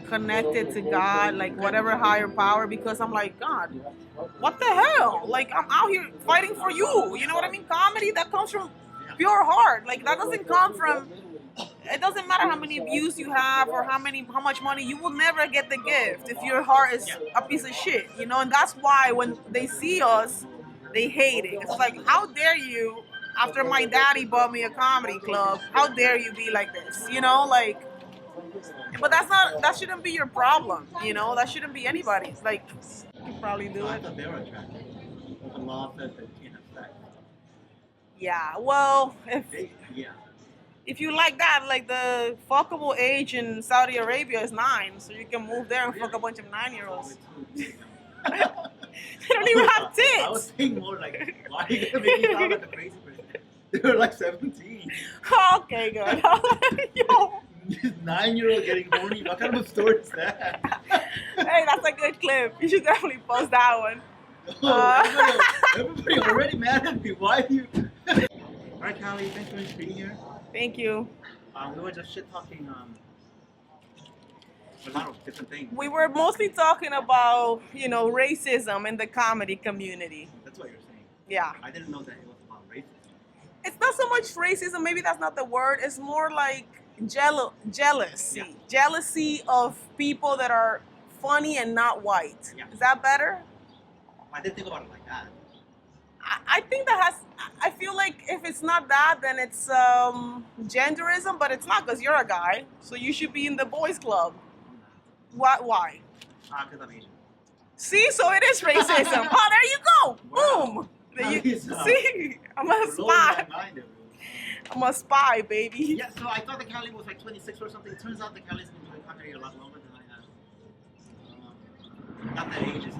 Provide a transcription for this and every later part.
connected to God, like whatever higher power, because I'm like, God, what the hell? Like, I'm out here fighting for you. You know what I mean? Comedy that comes from pure heart. Like, that doesn't come from. It doesn't matter how many views you have or how much money. You will never get the gift if your heart is a piece of shit. You know, and that's why when they see us, they hate it. It's like, how dare you? After my daddy bought me a comedy club, how dare you be like this? You know, like. But that shouldn't be your problem, you know. That shouldn't be anybody's. Like, you can probably do I it. thought they were attractive. The law says that in effect. Yeah. Well, Yeah. if you like that, like the fuckable age in Saudi Arabia is 9, so you can move there and fuck a bunch of 9-year-olds. They don't even have tits. I was thinking more like, why are you gonna make me sound like a crazy person? They were like 17. Okay, good. Yo. 9-year-old getting horny. What kind of a story is that? Hey, that's a good clip. You should definitely post that one. Everybody already mad at me. Why do you? Alright, Callie, thanks for being here. Thank you. We were just shit talking a lot of different things. We were mostly talking about, racism in the comedy community. That's what you're saying. Yeah. I didn't know that it was about racism. It's not so much racism, maybe that's not the word. It's more like jealousy. Yeah. Jealousy of people that are funny and not white. Yeah. Is that better? I didn't think about it like that. I think I feel like if it's not that, then it's genderism, but it's not because you're a guy. So you should be in the boys club. Why? Because I'm Asian. See, so it is racism. Oh, there you go. Wow. Boom. Nice. See, I'm a spy. I'm a spy, baby. Yeah, so I thought the Callie was like 26 or something. It turns out the Callie's been doing comedy a lot longer than I have. Not that age is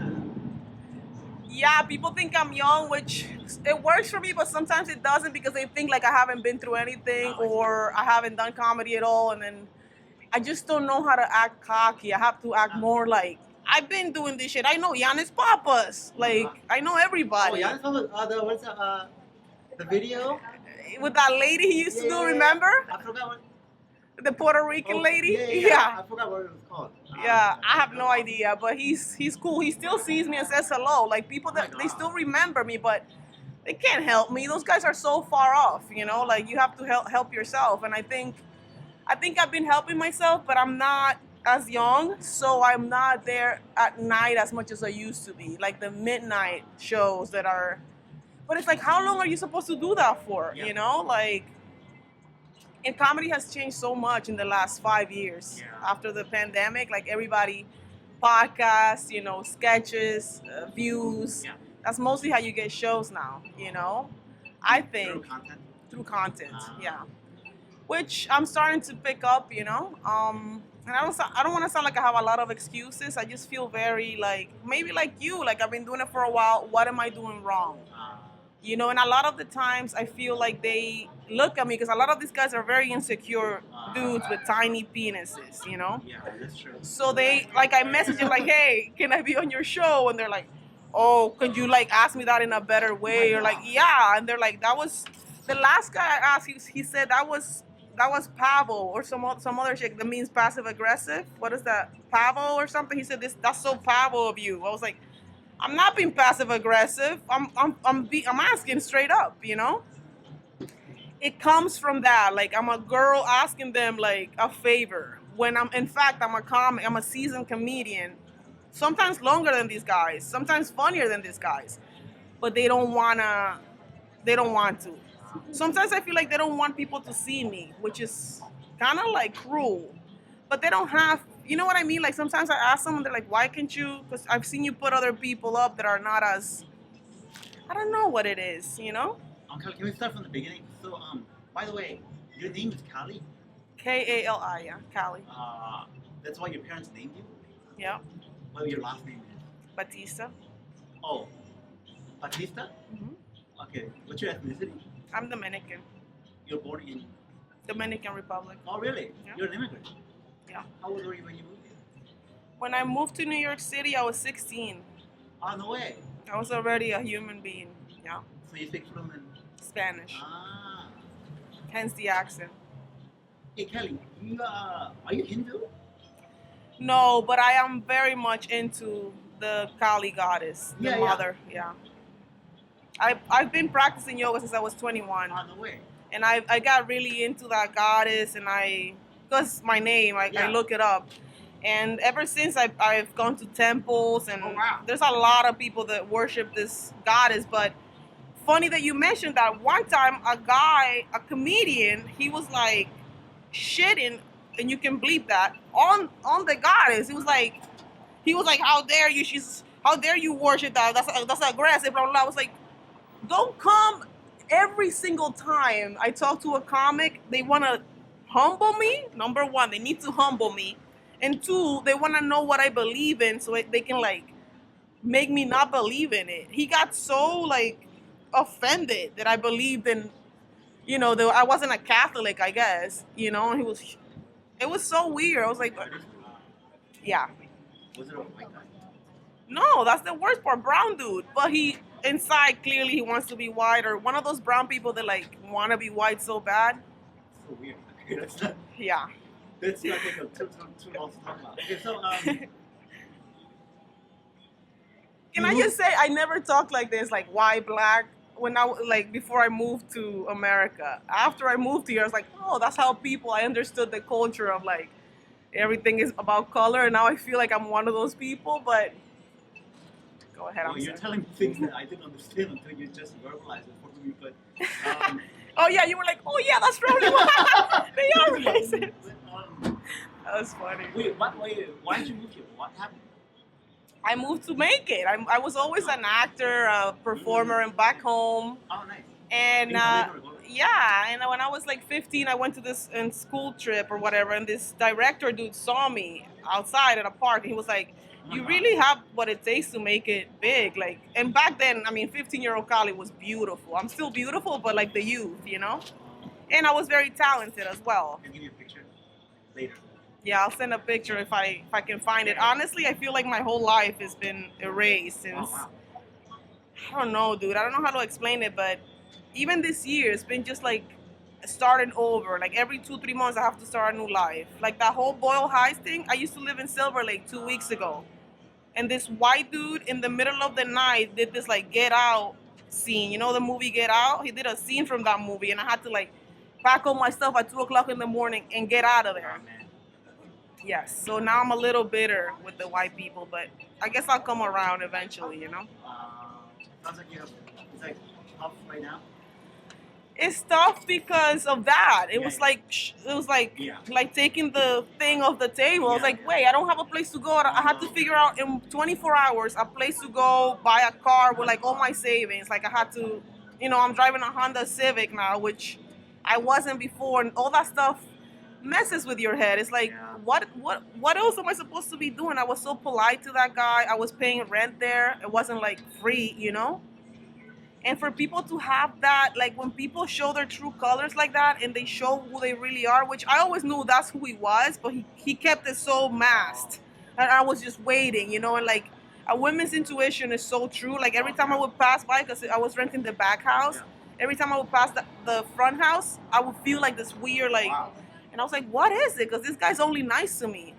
Yeah, people think I'm young, which it works for me, but sometimes it doesn't because they think like I haven't been through anything or I haven't done comedy at all, and then I just don't know how to act cocky. I have to act more like I've been doing this shit. I know Giannis Papas. Like, I know everybody. Oh, Giannis Papas, what's the video? With that lady he used to do, remember? I forgot what. The Puerto Rican lady? Yeah. I forgot what it was called. Yeah, I have no idea, but he's cool. He still sees me and says hello. Like, people that they still remember me, but they can't help me. Those guys are so far off, you know? Like, you have to help yourself. And I think I've been helping myself, but I'm not as young, so I'm not there at night as much as I used to be. Like the midnight shows that are, but it's like, how long are you supposed to do that for? Yeah. You know, like, and comedy has changed so much in the last 5 years after the pandemic. Like, everybody, podcasts, sketches, views. Yeah. That's mostly how you get shows now, I think. Through content? Through content, yeah. Which I'm starting to pick up, and I don't want to sound like I have a lot of excuses. I just feel very like, maybe like you, like I've been doing it for a while. What am I doing wrong? And a lot of the times I feel like they look at me because a lot of these guys are very insecure dudes with tiny penises, Yeah, that's true. So I message them like, hey, can I be on your show? And they're like, oh, could you like ask me that in a better way? Or like, yeah. And they're like, that was the last guy I asked. He said that was Pavo or some other shit that means passive aggressive. What is that? Pavo or something? He said that's so Pavo of you. I was like, I'm not being passive aggressive. I'm asking straight up, It comes from that. Like, I'm a girl asking them like a favor when I'm a seasoned comedian. Sometimes longer than these guys, sometimes funnier than these guys. But they don't want to. Sometimes I feel like they don't want people to see me, which is kind of like cruel. But they don't have, you know what I mean? Like, sometimes I ask them and they're like, why can't you? Because I've seen you put other people up that are not as, I don't know what it is, Okay, can we start from the beginning? So, by the way, your name is Callie? Kali, yeah, Kali. That's why your parents named you? Yeah. What your last name is? Batista. Oh, Batista? Mm-hmm. Okay, what's your ethnicity? I'm Dominican. You're born in Dominican Republic. Oh, really? Yeah. You're an immigrant? Yeah. How old were you when you moved here? When I moved to New York City, I was 16. Oh, no way. I was already a human being. Yeah. So you speak fluent Spanish. Ah. Hence the accent. Hey, Kelly, are you Hindu? No, but I am very much into the Kali goddess, the Yeah, yeah. mother. Yeah. I've been practicing yoga since I was 21. On the way. And I got really into that goddess, and because my name, I Yeah. look it up. And ever since I've gone to temples, and Oh, wow. there's a lot of people that worship this goddess. But funny that you mentioned that. One time, a comedian, he was like shitting, and you can bleep that, on the goddess. He was like, how dare you? How dare you worship that? That's aggressive. Blah blah blah. I was like, don't come every single time I talk to a comic. They want to humble me. Number one, they need to humble me, and two, they want to know what I believe in, so they can like make me not believe in it. He got so like offended that I believed in, that I wasn't a Catholic, I guess. And it was so weird. I was like, yeah. Was it a white guy? No, that's the worst part. Brown dude. But he inside clearly he wants to be white, or one of those brown people that like want to be white so bad. So weird. That's not, Yeah. that's not like a too long to talk about. Okay, so Can I just say I never talked like this, like white, black, when like before I moved to America. After I moved here, I was like, oh, that's how I understood the culture of like everything is about color, and now I feel like I'm one of those people. But go ahead, well, I'm you're sorry. telling me things that I didn't understand until you just verbalized it for me. But Oh yeah, you were like, oh yeah, that's probably why they are racist. That was funny. Wait, why did you move here? What happened? I moved to make it. I was always an actor, a performer, and back home. Oh, nice. And In Kalika, or- yeah, and when I was like 15, I went to this school trip or whatever, and this director dude saw me outside at a park, and he was like, "You really have what it takes to make it big." Like, and back then, I mean, 15-year-old Kali was beautiful. I'm still beautiful, but like the youth. And I was very talented as well. I'll give you a picture later. Yeah, I'll send a picture if I can find it. Honestly, I feel like my whole life has been erased since. Oh, wow. I don't know, dude. I don't know how to explain it, but even this year, it's been just like starting over. Like every 2-3 months, I have to start a new life. Like that whole Boyle Heights thing. I used to live in Silver Lake 2 weeks ago, and this white dude in the middle of the night did this like Get Out scene. You know the movie Get Out? He did a scene from that movie, and I had to like pack all my stuff at 2 o'clock in the morning and get out of there. Oh, man. Yes. So now I'm a little bitter with the white people, but I guess I'll come around eventually. Sounds like it's like tough right now. It's tough because of that. It Yeah, was yeah. like Yeah. like taking the thing off the table. I was Yeah, like, yeah. wait, I don't have a place to go. I had to figure out in 24 hours a place to go, buy a car with like all my savings. Like I had to, I'm driving a Honda Civic now, which I wasn't before, and all that stuff messes with your head. It's like, Yeah. what else am I supposed to be doing? I was so polite to that guy. I was paying rent there. It wasn't like free. And for people to have that, like when people show their true colors like that and they show who they really are, which I always knew that's who he was, but he kept it so masked. And I was just waiting, and like a woman's intuition is so true. Like every time I would pass by, because I was renting the back house, Yeah. every time I would pass the front house, I would feel like this weird, like, Wow. and I was like, what is it? Because this guy's only nice to me.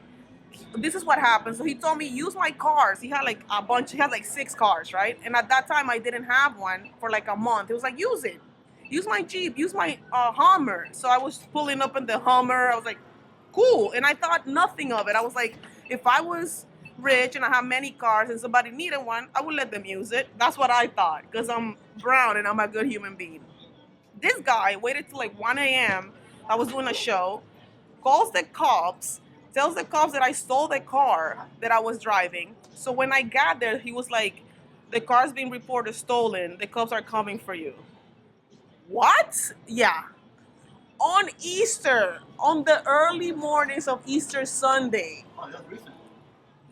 This is what happened. So he told me, use my cars. He had like a bunch, he had like 6 cars, right? And at that time, I didn't have one for like a month. He was like, use it. Use my Jeep, use my Hummer. So I was pulling up in the Hummer. I was like, cool. And I thought nothing of it. I was like, if I was rich and I had many cars and somebody needed one, I would let them use it. That's what I thought, because I'm brown and I'm a good human being. This guy waited till like 1 a.m. I was doing a show, calls the cops, tells the cops that I stole the car that I was driving. So when I got there, he was like, the car's being reported stolen. The cops are coming for you. What? Yeah. On Easter, on the early mornings of Easter Sunday. Oh, that's recent.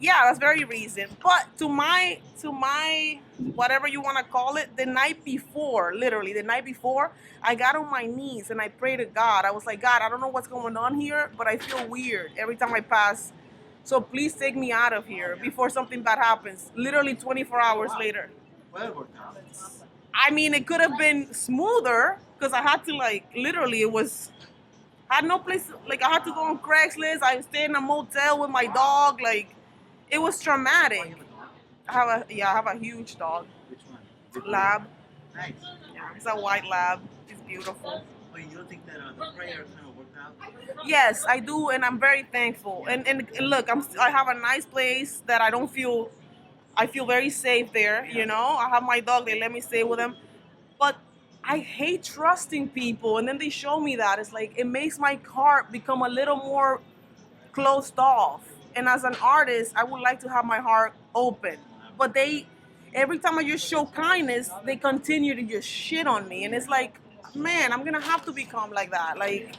Yeah, that's very recent. But to my whatever you want to call it, the night before, literally the night before, I got on my knees and I prayed to God. I was like, God, I don't know what's going on here, but I feel weird every time I pass. So please take me out of here before something bad happens. Literally 24 hours later. Well, it worked out. I mean, it could have been smoother because I had to like literally it was I had no place. Like I had to go on Craigslist. I stayed in a motel with my dog. Like it was Oh, traumatic. you have a dog? I have a huge dog, Which one? Big one? lab. Nice. Yeah, it's a white lab. It's beautiful. Oh, you don't think that the prayer kind of worked out? Yes, I do, and I'm very thankful. And look, I have a nice place that I feel very safe there. You know, I have my dog. They let me stay with him, but I hate trusting people, and then they show me that it's like it makes my heart become a little more closed off. And as an artist, I would like to have my heart open, but every time I just show kindness, they continue to just shit on me, and it's like, man, I'm gonna have to become like that. Like,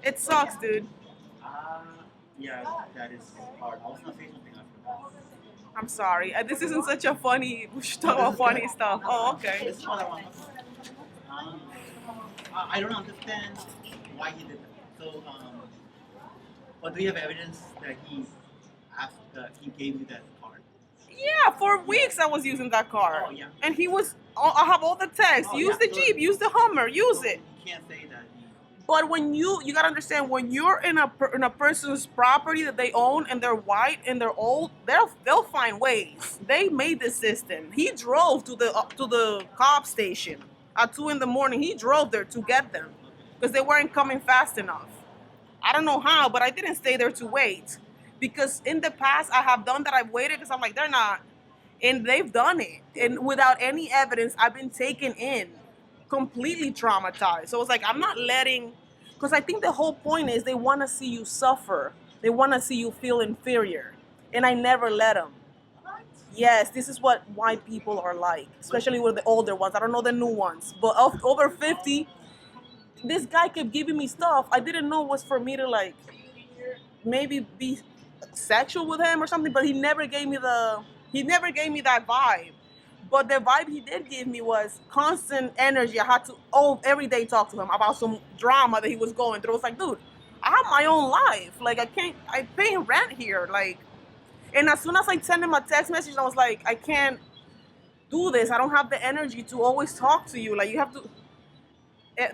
it sucks, dude. Uh, yeah, that is hard. I was gonna say something after that. I'm sorry. This isn't such a funny. We should talk No, about this is funny good. stuff. Oh, okay. This is what I want. Um, I don't understand why he did that. So, but do you have evidence that asked, he gave you that card? Yeah, for weeks I was using that car. Oh, yeah. And he was. I have all the text. Oh, Use yeah. the Jeep. Use the Hummer. Use So it. you can't say that he. But when you gotta understand, when you're in a person's property that they own and they're white and they're old, they'll find ways. They made the system. He drove to the cop station at 2 in the morning. He drove there to get them because they weren't coming fast enough. I don't know how, but I didn't stay there to wait because in the past I have done that. I've waited because I'm like they're not, and they've done it, and without any evidence, I've been taken in, completely traumatized. So it's like I'm not letting, because I think the whole point is they want to see you suffer. They want to see you feel inferior, and I never let them. Yes, this is what white people are like, especially with the older ones. I don't know the new ones, but over 50, this guy kept giving me stuff I didn't know was for me to like maybe be sexual with him or something, but he never gave me that vibe. But the vibe he did give me was constant energy. I had to every day talk to him about some drama that he was going through. It's like, dude, I have my own life. Like I pay rent here. Like, and as soon as I sent him a text message, I was like, I can't do this. I don't have the energy to always talk to you. Like you have to.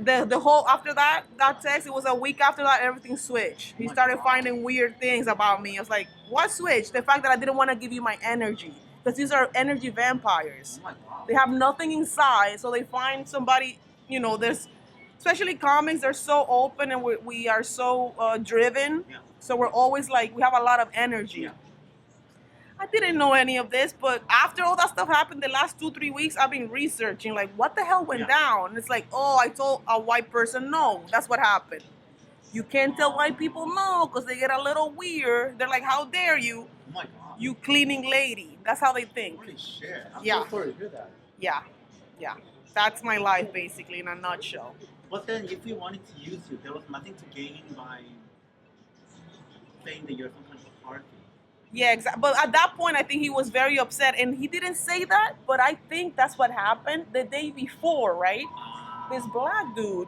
The whole after that text, it was a week after that, everything switched. He started finding weird things about me. I was like, what switched? The fact that I didn't want to give you my energy, because these are energy vampires. Oh my God. They have nothing inside, so they find somebody. There's especially comics. They're so open, and we are so driven. Yeah. So we're always like we have a lot of energy. Yeah. I didn't know any of this, but after all that stuff happened, the last 2-3 weeks, I've been researching, like, what the hell went down? And it's like, oh, I told a white person no. That's what happened. You can't tell white people no because they get a little weird. They're like, how dare you, Oh my God. you cleaning lady? That's how they think. Holy shit. I'm Yeah. so sorry to hear that. Yeah. That's my life, basically, in a nutshell. But then, if we wanted to use you, there was nothing to gain by saying that you're some kind of a party. Yeah, exactly. But at that point, I think he was very upset, and he didn't say that, but I think that's what happened the day before, right? This black dude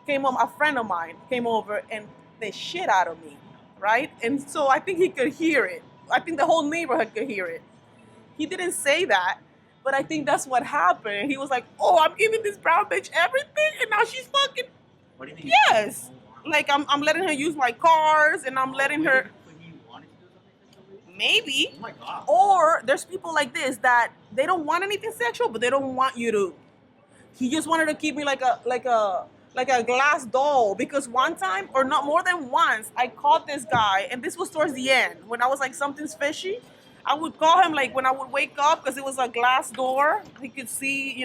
a friend of mine came over and the shit out of me, right? And so I think he could hear it. I think the whole neighborhood could hear it. He didn't say that, but I think that's what happened. He was like, oh, I'm giving this brown bitch everything, and now she's fucking. What do you think? Yes. Like, I'm letting her use my cars, and I'm letting her. So he wanted to do something sexual? Maybe. Oh my God. Or there's people like this that they don't want anything sexual, but they don't want you to. He just wanted to keep me like a glass doll, because one time, or not more than once, I caught this guy, and this was towards the end when I was like, something's fishy. I would call him like when I would wake up, because it was a glass door. He could see,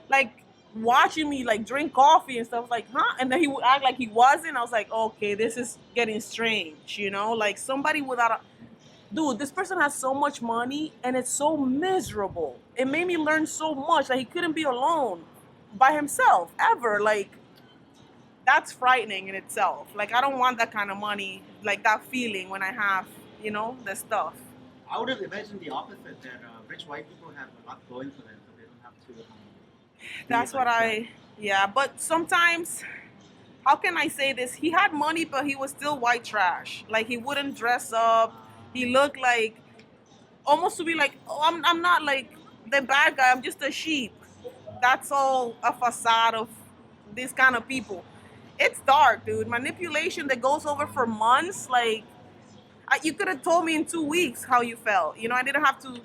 like watching me like drink coffee and stuff, like, huh? And then he would act like he wasn't. I was like, okay, this is getting strange, like somebody without a. Dude, this person has so much money and it's so miserable. It made me learn so much that he couldn't be alone by himself ever. Like, that's frightening in itself. Like, I don't want that kind of money, like that feeling when I have, the stuff. I would have imagined the opposite, that rich white people have a lot going for them, so they don't have to. That's what yeah, but sometimes, how can I say this? He had money, but he was still white trash. Like, he wouldn't dress up. He looked like, almost to be like, oh, I'm not like the bad guy. I'm just a sheep. That's all a facade of this kind of people. it's dark, dude. Manipulation that goes over for months. Like, you could have told me in 2 weeks how you felt. You know, I didn't have to.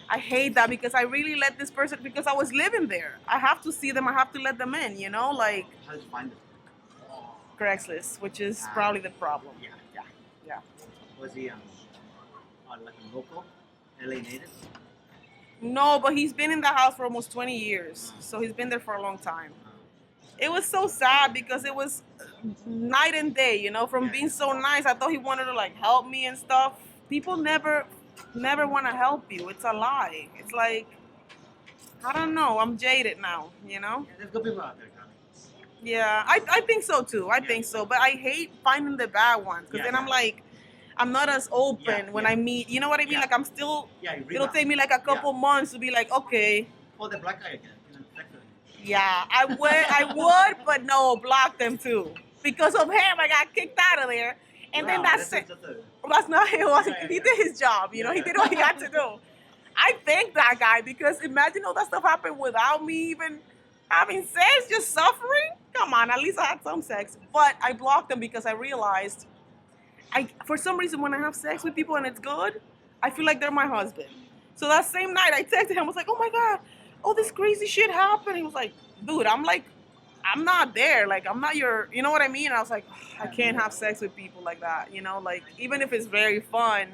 I hate that because I really let this person because I was living there. I have to see them. I have to let them in. You know, like How did you find it? Craigslist, which is probably the problem. Yeah. Yeah. Was he like a local LA native? No, but he's been in the house for almost 20 years. So he's been there for a long time. It was so sad because it was night and day, you know, from being so nice. I thought he wanted to like help me and stuff. People never want to help you. It's a lie. It's like, I don't know. I'm jaded now, you know? Yeah, there's good people out there, Connie. Yeah, I think so too. I think so. But I hate finding the bad ones because then I'm like, I'm not as open when I meet. You know what I mean? Like I'm still. It'll take me like a couple months to be like, okay. Oh, the black guy again. Yeah, I would, but no, block them too. Because of him, I got kicked out of there, and then that's it. That's not him. He did his job. You know, he did what he had to do. I thank that guy because imagine all that stuff happened without me even having sex, just suffering. Come on, at least I had some sex. But I blocked them because I realized, for some reason, when I have sex with people and it's good, I feel like they're my husband. So that same night, I texted him. I was like, "Oh my god, all this crazy shit happened." He was like, "Dude, I'm not there. Like, I'm not your, you know what I mean?" And I was like, I can't have sex with people like that. You know, like even if it's very fun,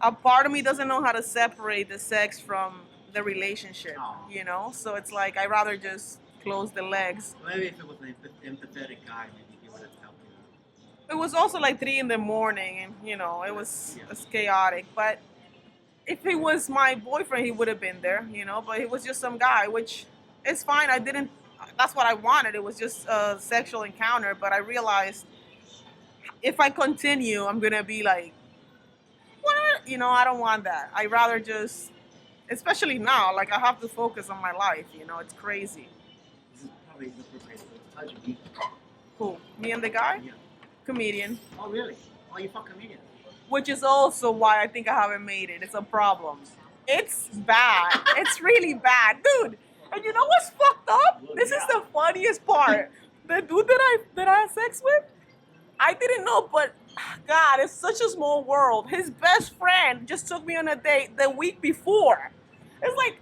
a part of me doesn't know how to separate the sex from the relationship. You know, so it's like I rather just close the legs. Maybe if it was an empathetic guy, maybe he would have helped you. It was also like 3 a.m, and you know, it was chaotic. But if he was my boyfriend, he would have been there, you know. But he was just some guy, which is fine. I didn't. That's what I wanted. It was just a sexual encounter. But I realized if I continue, I'm gonna be like, what? You know, I don't want that. I rather just, especially now, like I have to focus on my life. You know, it's crazy. This is probably inappropriate. How'd you meet? Who? Me and the guy? Yeah. Comedian. Oh, really? Oh, you fuck comedian? Which is also why I think I haven't made it. It's a problem. It's bad. It's really bad, dude. And you know what's fucked up? This is the funniest part. The dude that I had sex with, I didn't know, but God, it's such a small world. His best friend just took me on a date the week before. It's like,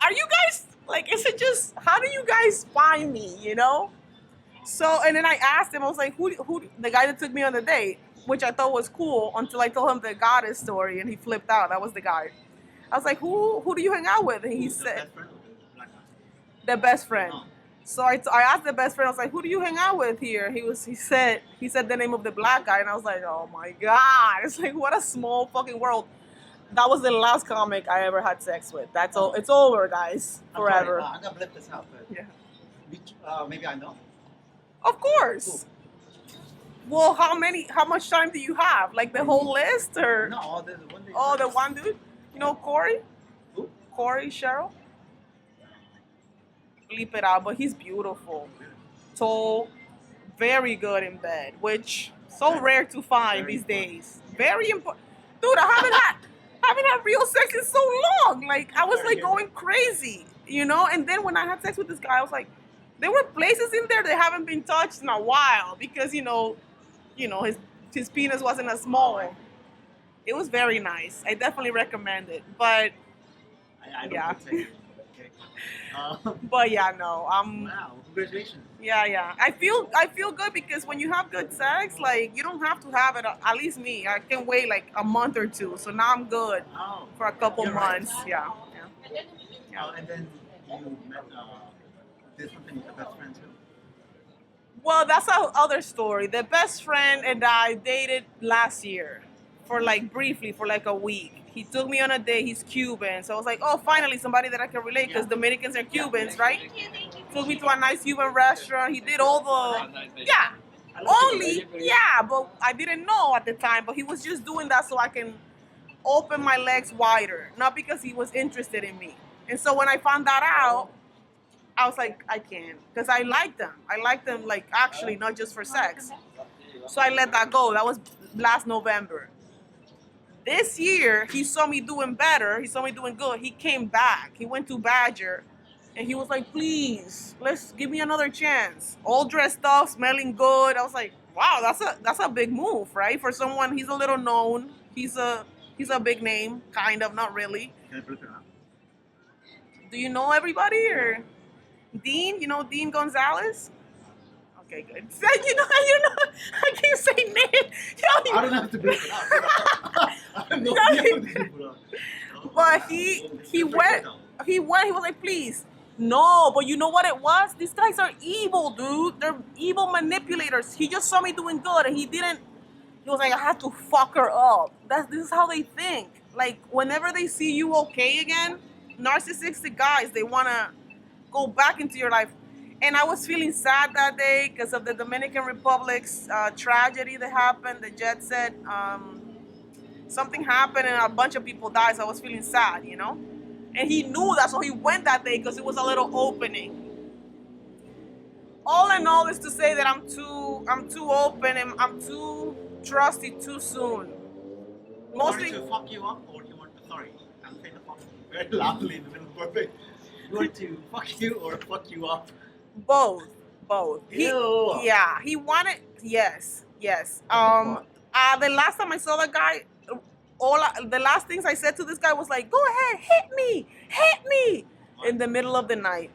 are you guys like? Is it just? How do you guys find me? You know? So, and then I asked him. I was like, who? The guy that took me on the date, which I thought was cool until I told him the goddess story, and he flipped out. That was the guy. I was like, who do you hang out with? And he said, the best friend. So I asked the best friend. I was like, who do you hang out with here? He said the name of the black guy, and I was like, oh my god! It's like what a small fucking world. That was the last comic I ever had sex with. That's all. It's over, guys. Forever. I'm gonna blip this out, but maybe I know. Of course. Well, how much time do you have? Like the whole list, or no? The one. Oh, the one dude. You know Corey? Who? Corey Cheryl. Bleep it out, but he's beautiful, tall, very good in bed, which so rare to find these days. Very important, dude. I haven't had real sex in so long. Like I was like going crazy, you know. And then when I had sex with this guy, I was like, there were places in there that haven't been touched in a while because you know his penis wasn't as small. It was very nice. I definitely recommend it, but I don't yeah. Okay. But yeah, no. Wow! Congratulations. Yeah. I feel good because when you have good sex, like you don't have to have it. At least me, I can wait like a month or two. So now I'm good for a couple months. Right. Yeah. And then you met. Did something with the best friend too. Well, that's our other story. The best friend and I dated last year for like briefly for like a week. He took me on a date. He's Cuban. So I was like, oh, finally somebody that I can relate because Dominicans are Cubans, right? Took me to a nice Cuban restaurant. He did all the, but I didn't know at the time. But he was just doing that so I can open my legs wider, not because he was interested in me. And so when I found that out, I was like, I can't, because I liked them. I liked them, like, actually, not just for sex. So I let that go. That was last November. This year, he saw me doing better. He saw me doing good. He came back. He went to Badger. And he was like, please, let's give me another chance. All dressed up, smelling good. I was like, wow, that's a big move, right? For someone, he's a little known. He's a big name, kind of, not really. Can I flip it around? Do you know everybody or Dean? You know Dean Gonzalez? Okay, good. You know, I can't say name. I don't have to flip it up. I don't know if you have to flip it up. But he went. He was like, please. No, but you know what it was? These guys are evil, dude. They're evil manipulators. He just saw me doing good and he didn't. He was like, I have to fuck her up. This is how they think. Like, whenever they see you okay again, narcissistic guys, they want to go back into your life. And I was feeling sad that day because of the Dominican Republic's tragedy that happened. The jet set, something happened and a bunch of people died. So I was feeling sad, you know? And he knew that, so he went that day because it was a little opening. All in all is to say that I'm too open and I'm too trusty too soon. Mostly to fuck you up, or you want to? Sorry, I'm saying the fuck very loudly in the middle. Perfect. You want to fuck you or fuck you up? Both. Ew. He wanted. Yes. The last time I saw the guy, the last things I said to this guy was like, "Go ahead, hit me," in the middle of the night,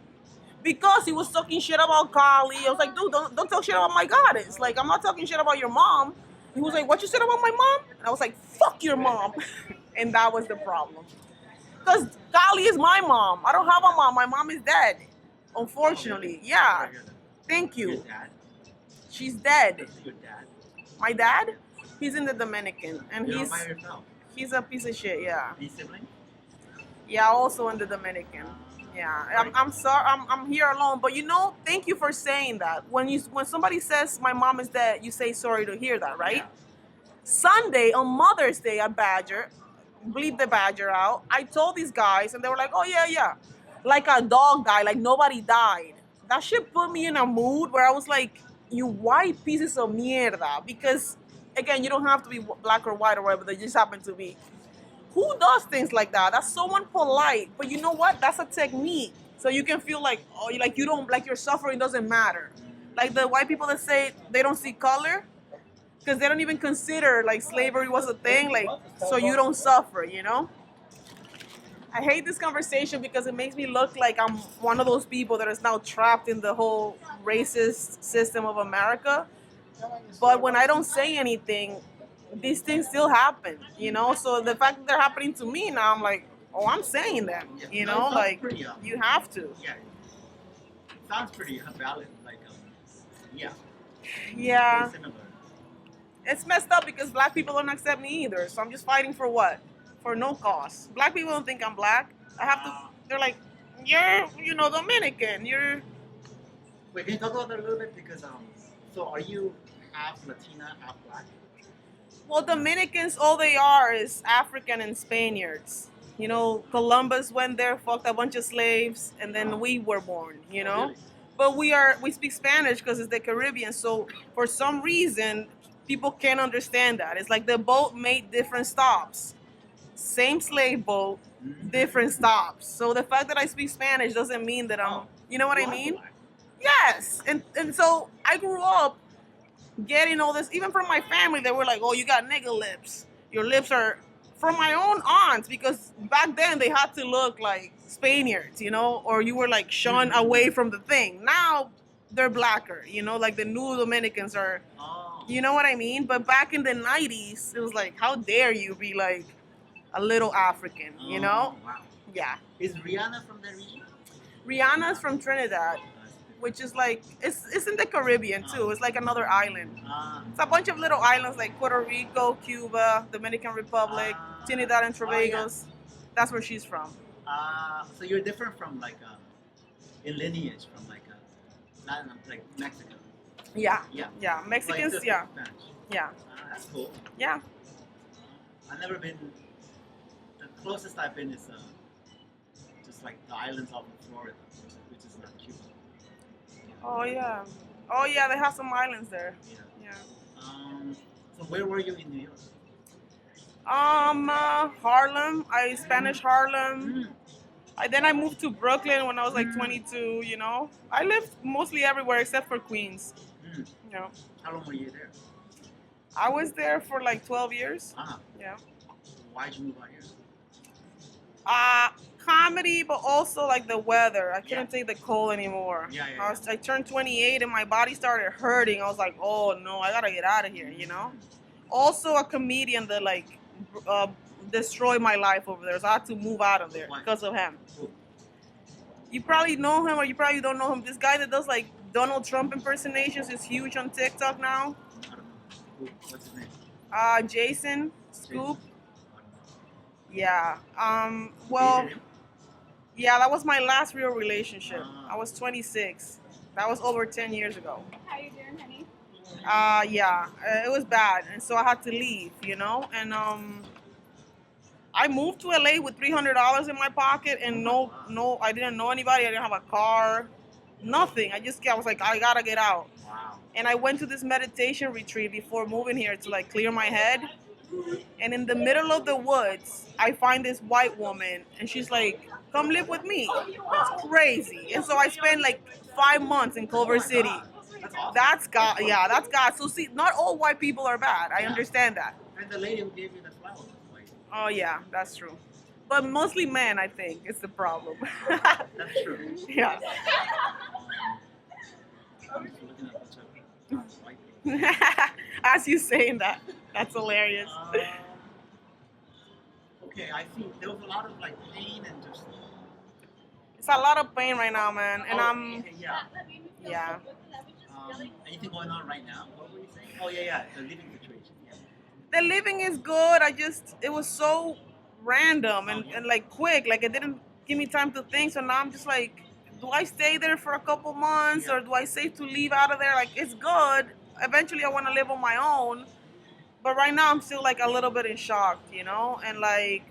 because he was talking shit about Kali. I was like, "Dude, don't talk shit about my goddess. Like, I'm not talking shit about your mom." He was like, "What you said about my mom?" And I was like, "Fuck your mom," and that was the problem. Because Kali is my mom. I don't have a mom. My mom is dead, unfortunately. Yeah. Thank Your you. dad? She's dead. Your dad? My dad, he's in the Dominican, and You're by yourself. he's a piece of shit. Yeah. These siblings? Yeah, also in the Dominican. Yeah, I'm sorry. I'm here alone. But you know, thank you for saying that. When somebody says my mom is dead, you say sorry to hear that, right? Yeah. Sunday on Mother's Day at Badger, bleep the Badger out. I told these guys, and they were like, "Oh yeah," like a dog died, like nobody died. That shit put me in a mood where I was like, "You white pieces of mierda," because again, you don't have to be black or white or whatever. They just happen to be. Who does things like that? That's so unpolite. But you know what? That's a technique. So you can feel like, oh, like you don't, like your suffering doesn't matter. Like the white people that say they don't see color because they don't even consider like slavery was a thing. Like, so you don't suffer, you know? I hate this conversation because it makes me look like I'm one of those people that is now trapped in the whole racist system of America. But when I don't say anything, these things still happen, you know? So the fact that they're happening to me now, I'm like, oh, I'm saying them, you know? Like, you have to. Yeah. It sounds pretty valid. Like, yeah. Yeah. Very similar. It's messed up because black people don't accept me either. So I'm just fighting for what? For no cause. Black people don't think I'm black. I have to, they're like, you're, you know, Dominican. You're. Wait, can you talk about that a little bit? Because, so are you half Latina, half black? Well, Dominicans, all they are is African and Spaniards. You know, Columbus went there, fucked a bunch of slaves, and then we were born, you know? Oh, really? But we speak Spanish because it's the Caribbean. So for some reason, people can't understand that. It's like the boat made different stops. Same slave boat, different stops. So the fact that I speak Spanish doesn't mean that I'm, you know what I mean? Yes. And so I grew up getting all this, even from my family, they were like, oh, you got nigga lips. Your lips are, from my own aunts, because back then they had to look like Spaniards, you know, or you were like shunned away from the thing. Now they're blacker, you know, like the new Dominicans are, you know what I mean? But back in the 90s, it was like, how dare you be like a little African, you know? Wow. Yeah. Is Rihanna from that region? Rihanna's from Trinidad, which is like, it's in the Caribbean too. It's like another island. It's a bunch of little islands like Puerto Rico, Cuba, Dominican Republic, Trinidad and Tobago. That's where she's from. So you're different from like in lineage from like Latin, like Mexico. Yeah. Yeah. Yeah. Mexicans. Like Yeah. Spanish. Yeah. That's cool. Yeah. I've never been. The closest I've been is just like the islands off of Florida, which is not Cuba. Oh yeah. Oh yeah. They have some islands there. Yeah. Yeah. So where were you in New York? Harlem. Spanish Harlem. Then I moved to Brooklyn when I was like 22. You know, I lived mostly everywhere except for Queens. Mm. You know, How long were you there? I was there for like 12 years. Yeah. Why'd you move out here? Comedy, but also like the weather. I couldn't take the cold anymore. I turned 28 and my body started hurting. I was like, oh no, I gotta get out of here. You know. Also a comedian that like destroyed my life over there, so I had to move out of there because of him. You probably know him or you probably don't know him. This guy that does like Donald Trump impersonations is huge on TikTok now. I don't know. What's his name? Jason Scoop. Yeah. Well, yeah, that was my last real relationship. I was 26. That was over 10 years ago. How you doing, honey? Yeah, it was bad, and so I had to leave, you know. And I moved to LA with $300 in my pocket, and no, I didn't know anybody. I didn't have a car, nothing. I was like, I gotta get out. Wow. And I went to this meditation retreat before moving here to like clear my head. And in the middle of the woods, I find this white woman, and she's like, "Come live with me." It's crazy. And so I spent like 5 months in Culver City. That's God. Yeah, that's God. So see, not all white people are bad. I understand that. And the lady who gave you the flowers. Oh yeah, that's true. But mostly men, I think, is the problem. That's true. Yeah. I'm just looking at a bunch of white people. As you saying that, that's hilarious. Okay, I see. There was a lot of like pain and just. It's a lot of pain right now, man, and yeah. Anything going on right now? What were you saying? Oh yeah, the living situation. Yeah. The living is good. It was so random and like quick. Like it didn't give me time to think. So now I'm just like, do I stay there for a couple months or do I save to leave out of there? Like it's good. Eventually I want to live on my own. But right now I'm still like a little bit in shock, you know? And like,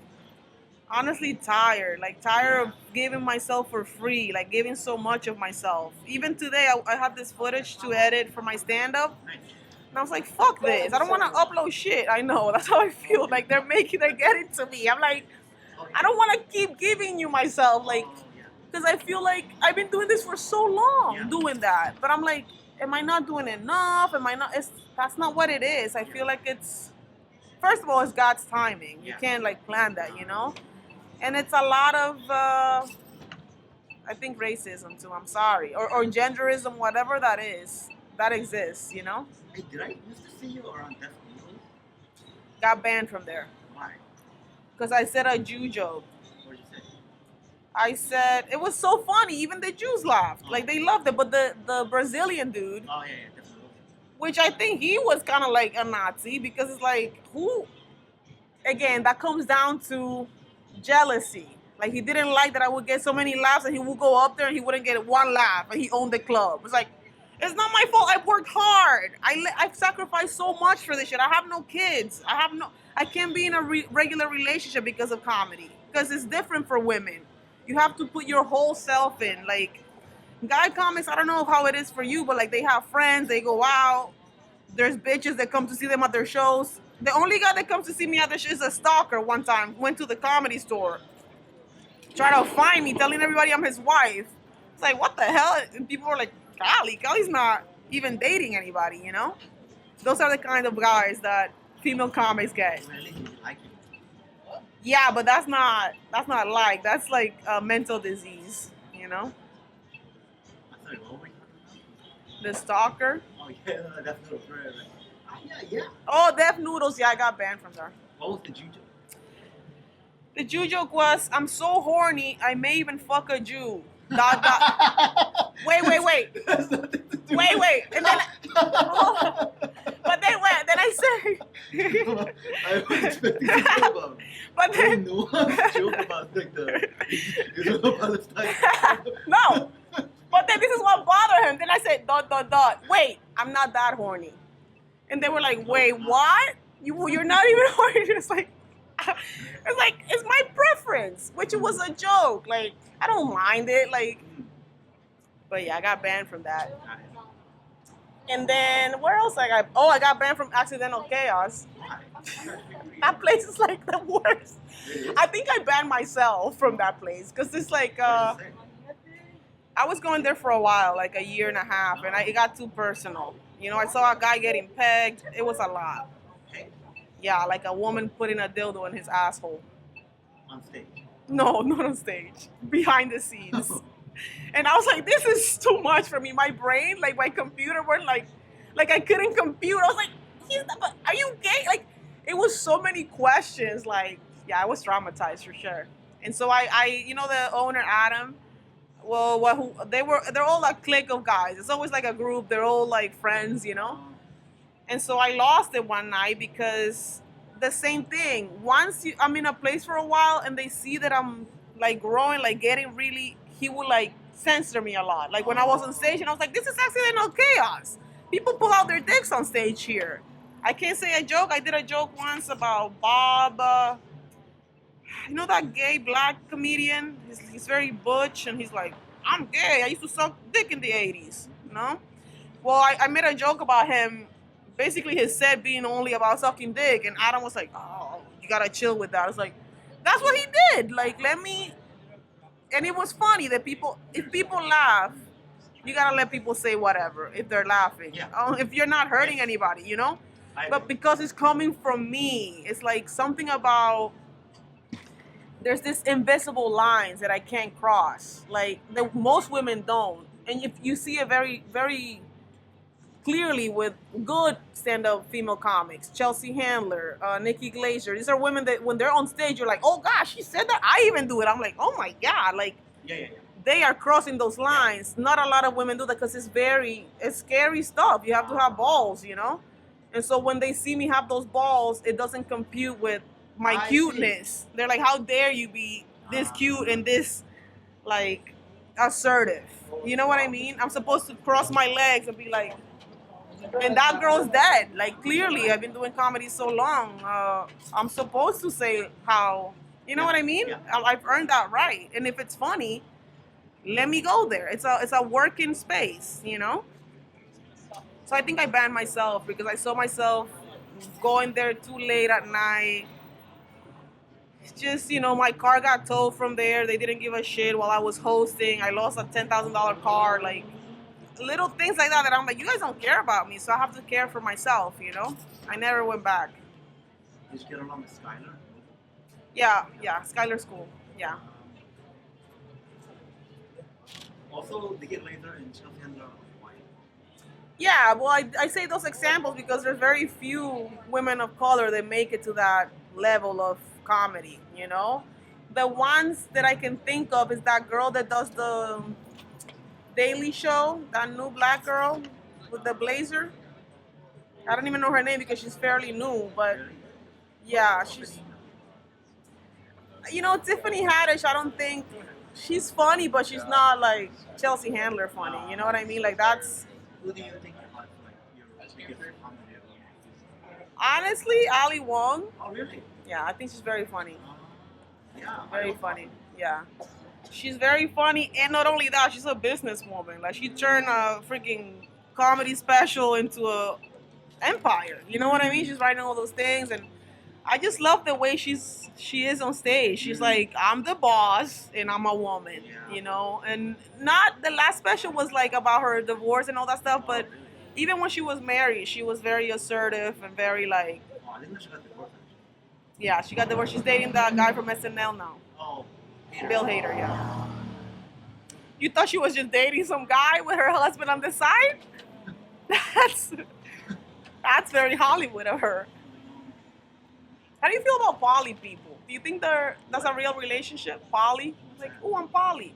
honestly tired. Like tired of giving myself for free. Like giving so much of myself. Even today I have this footage to edit for my stand-up. And I was like, fuck this. I don't want to upload shit. I know. That's how I feel. Like, they're getting to me. I'm like, I don't want to keep giving you myself. Like, because I feel like I've been doing this for so long, doing that. But I'm like, am I not doing enough? Am I not? That's not what it is. I feel like it's, first of all, it's God's timing. You can't, like, plan that, you know? And it's a lot of, I think, racism, too. I'm sorry. Or genderism, whatever that is. That exists, you know? Hey, did I used to see you around Death News? Got banned from there. Why? Because I said a Jew joke. What did you say? I said, it was so funny. Even the Jews laughed. Like, they loved it. But the Brazilian dude, Oh, yeah, definitely. which I think he was kind of like a Nazi because it's like, who? Again, that comes down to jealousy. Like, he didn't like that I would get so many laughs and he would go up there and he wouldn't get one laugh and he owned the club. It's like, it's not my fault. I've worked hard. I've sacrificed so much for this shit. I have no kids. I can't be in a regular relationship because of comedy. Because it's different for women. You have to put your whole self in. Like, guy comics, I don't know how it is for you, but like they have friends, they go out. There's bitches that come to see them at their shows. The only guy that comes to see me at the show is a stalker one time. Went to the Comedy Store. Tried to find me, telling everybody I'm his wife. It's like, what the hell? And people were like, Kali's not even dating anybody, you know? Those are the kind of guys that female comics get. Really? You like it? Yeah, but that's not like. That's like a mental disease, you know? I thought, what were you talking about? The stalker. Oh, yeah, definitely. Yeah. Oh, Deaf Noodles. Yeah, I got banned from there. What was the Jew joke? The Jew joke was, I'm so horny, I may even fuck a Jew. Dot, dot. Wait. Wait. And then, but then what? Then I say. I was expecting to joke about. But then. No one joke about like the Israel Palestine. No. But then this is what bothered him. Then I said, dot. Wait, I'm not that horny. And they were like, wait, what? You're not even horny. It's like, it's my preference, which it was a joke. Like, I don't mind it. Like, but yeah, I got banned from that. And then where else I got banned from Accidental Chaos. That place is like the worst. I think I I banned myself from that place because it's like What did you say? I was going there for a while, like a year and a half, and it got too personal. You know, I saw a guy getting pegged. It was a lot. Hey, Yeah, like a woman putting a dildo in his asshole. on stage. No, not on stage. Behind the scenes. And I was like, this is too much for me. My brain, like my computer weren't like I couldn't compute. I was like, he's not, but are you gay? Like it was so many questions. Like, yeah, I was traumatized for sure. And so you know, the owner Adam. Well, they're all a clique of guys. It's always like a group. They're all like friends, you know. And so I lost it one night because the same thing. Once I'm in a place for a while and they see that I'm like growing, like getting really, he would like censor me a lot. Like when I was on stage and I was like, this is accidental chaos. People pull out their dicks on stage here. I can't say a joke. I did a joke once about Bob. You know that gay black comedian? He's very butch and he's like, I'm gay. I used to suck dick in the 80s. You know? Well, I made a joke about him, basically his set being only about sucking dick, and Adam was like, "Oh, you gotta chill with that." I was like, "That's what he did. Like, let me." And it was funny that if people laugh, you gotta let people say whatever if they're laughing. Yeah. If you're not hurting anybody, you know. But because it's coming from me, it's like something about there's this invisible lines that I can't cross. Like most women don't, and if you see it very, very clearly with good stand-up female comics, Chelsea Handler, Nikki Glazer. These are women that when they're on stage, you're like, oh gosh, she said that. I even do it. I'm like, oh my god, like Yeah. they are crossing those lines. Not a lot of women do that because it's scary stuff. You have to have balls, you know. And so when they see me have those balls, it doesn't compute with my I cuteness. They're like, how dare you be this cute and this like assertive? You know what I mean? I'm supposed to cross my legs and be like, and that girl's dead. Like clearly, I've been doing comedy so long. I'm supposed to say how. You know what I mean? Yeah. I've earned that right. And if it's funny, let me go there. It's a working space. You know. So I think I banned myself because I saw myself going there too late at night. It's just, you know, my car got towed from there. They didn't give a shit while I was hosting. I lost a $10,000 car. Like little things like that I'm like, you guys don't care about me, so I have to care for myself, you know? I never went back. Did you get along with Skylar? Yeah, Skylar School. Yeah. Also, they get later in Chelsea Handler white. Yeah, well, I say those examples because there's very few women of color that make it to that level of comedy, you know? The ones that I can think of is that girl that does the Daily Show, that new black girl with the blazer. I don't even know her name because she's fairly new, but yeah, she's, you know, Tiffany Haddish. I don't think she's funny, but she's not like Chelsea Handler funny. You know what I mean? Like that's Who do you think are like your biggest comedy? honestly Ali Wong. Oh, really? Yeah, I think she's very funny. Yeah. Very funny. Yeah. She's very funny, and not only that, she's a businesswoman. Like she turned a freaking comedy special into a empire. You know what I mean? She's writing all those things, and I just love the way she is on stage. She's like, I'm the boss, and I'm a woman. You know, and not the last special was like about her divorce and all that stuff, but even when she was married, she was very assertive and very like. Oh, I think she got divorced. Yeah, she got divorced. She's dating that guy from SNL now. Oh, Bill Hader, yeah. You thought she was just dating some guy with her husband on the side? That's very Hollywood of her. How do you feel about poly people? Do you think that's a real relationship? Poly? Like, oh, I'm poly.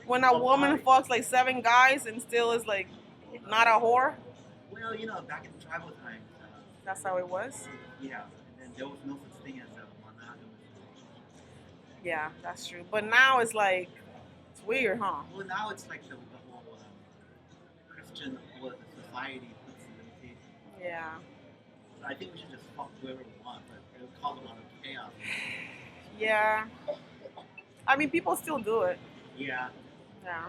When a woman fucks like 7 guys and still is like not a whore? Well, you know, back in tribal times. That's how it was? Yeah, and there was no such thing as a monogamous relationship. Yeah, that's true. But now it's like, it's weird, huh? Well, now it's like the whole Christian society puts limitations. Yeah. So I think we should just fuck whoever we want, but it'll cause a lot of chaos. Yeah. I mean, people still do it. Yeah. Yeah.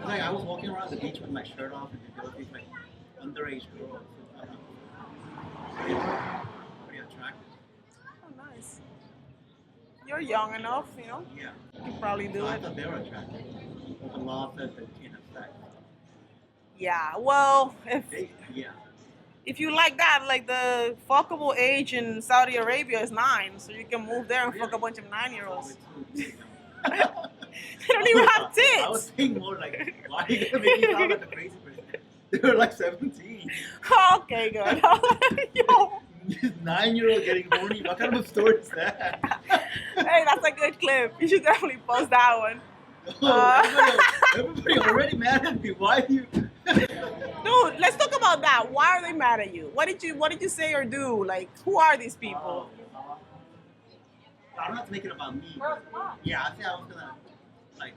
Like I was walking around the beach with my shirt off, and there was these like underage girls. Pretty you're young enough, Yeah. you can probably do So I it. thought they were attractive. The law says that in effect. Yeah. Well, Yeah. if you like that, like the fuckable age in Saudi Arabia is 9, so you can move there and fuck a bunch of 9-year-olds. They don't even have I was tits. saying more like, why are you gonna make me sound like a crazy person? They were like 17. Okay, good. Yo, 9-year-old getting horny. What kind of a story is that? hey, that's a good clip. You should definitely post that one. Everybody already mad at me. Why are you? Dude, let's talk about that. Why are they mad at you? What did you say or do? Like, who are these people? I don't have to make it about me. But yeah, I think I was gonna like.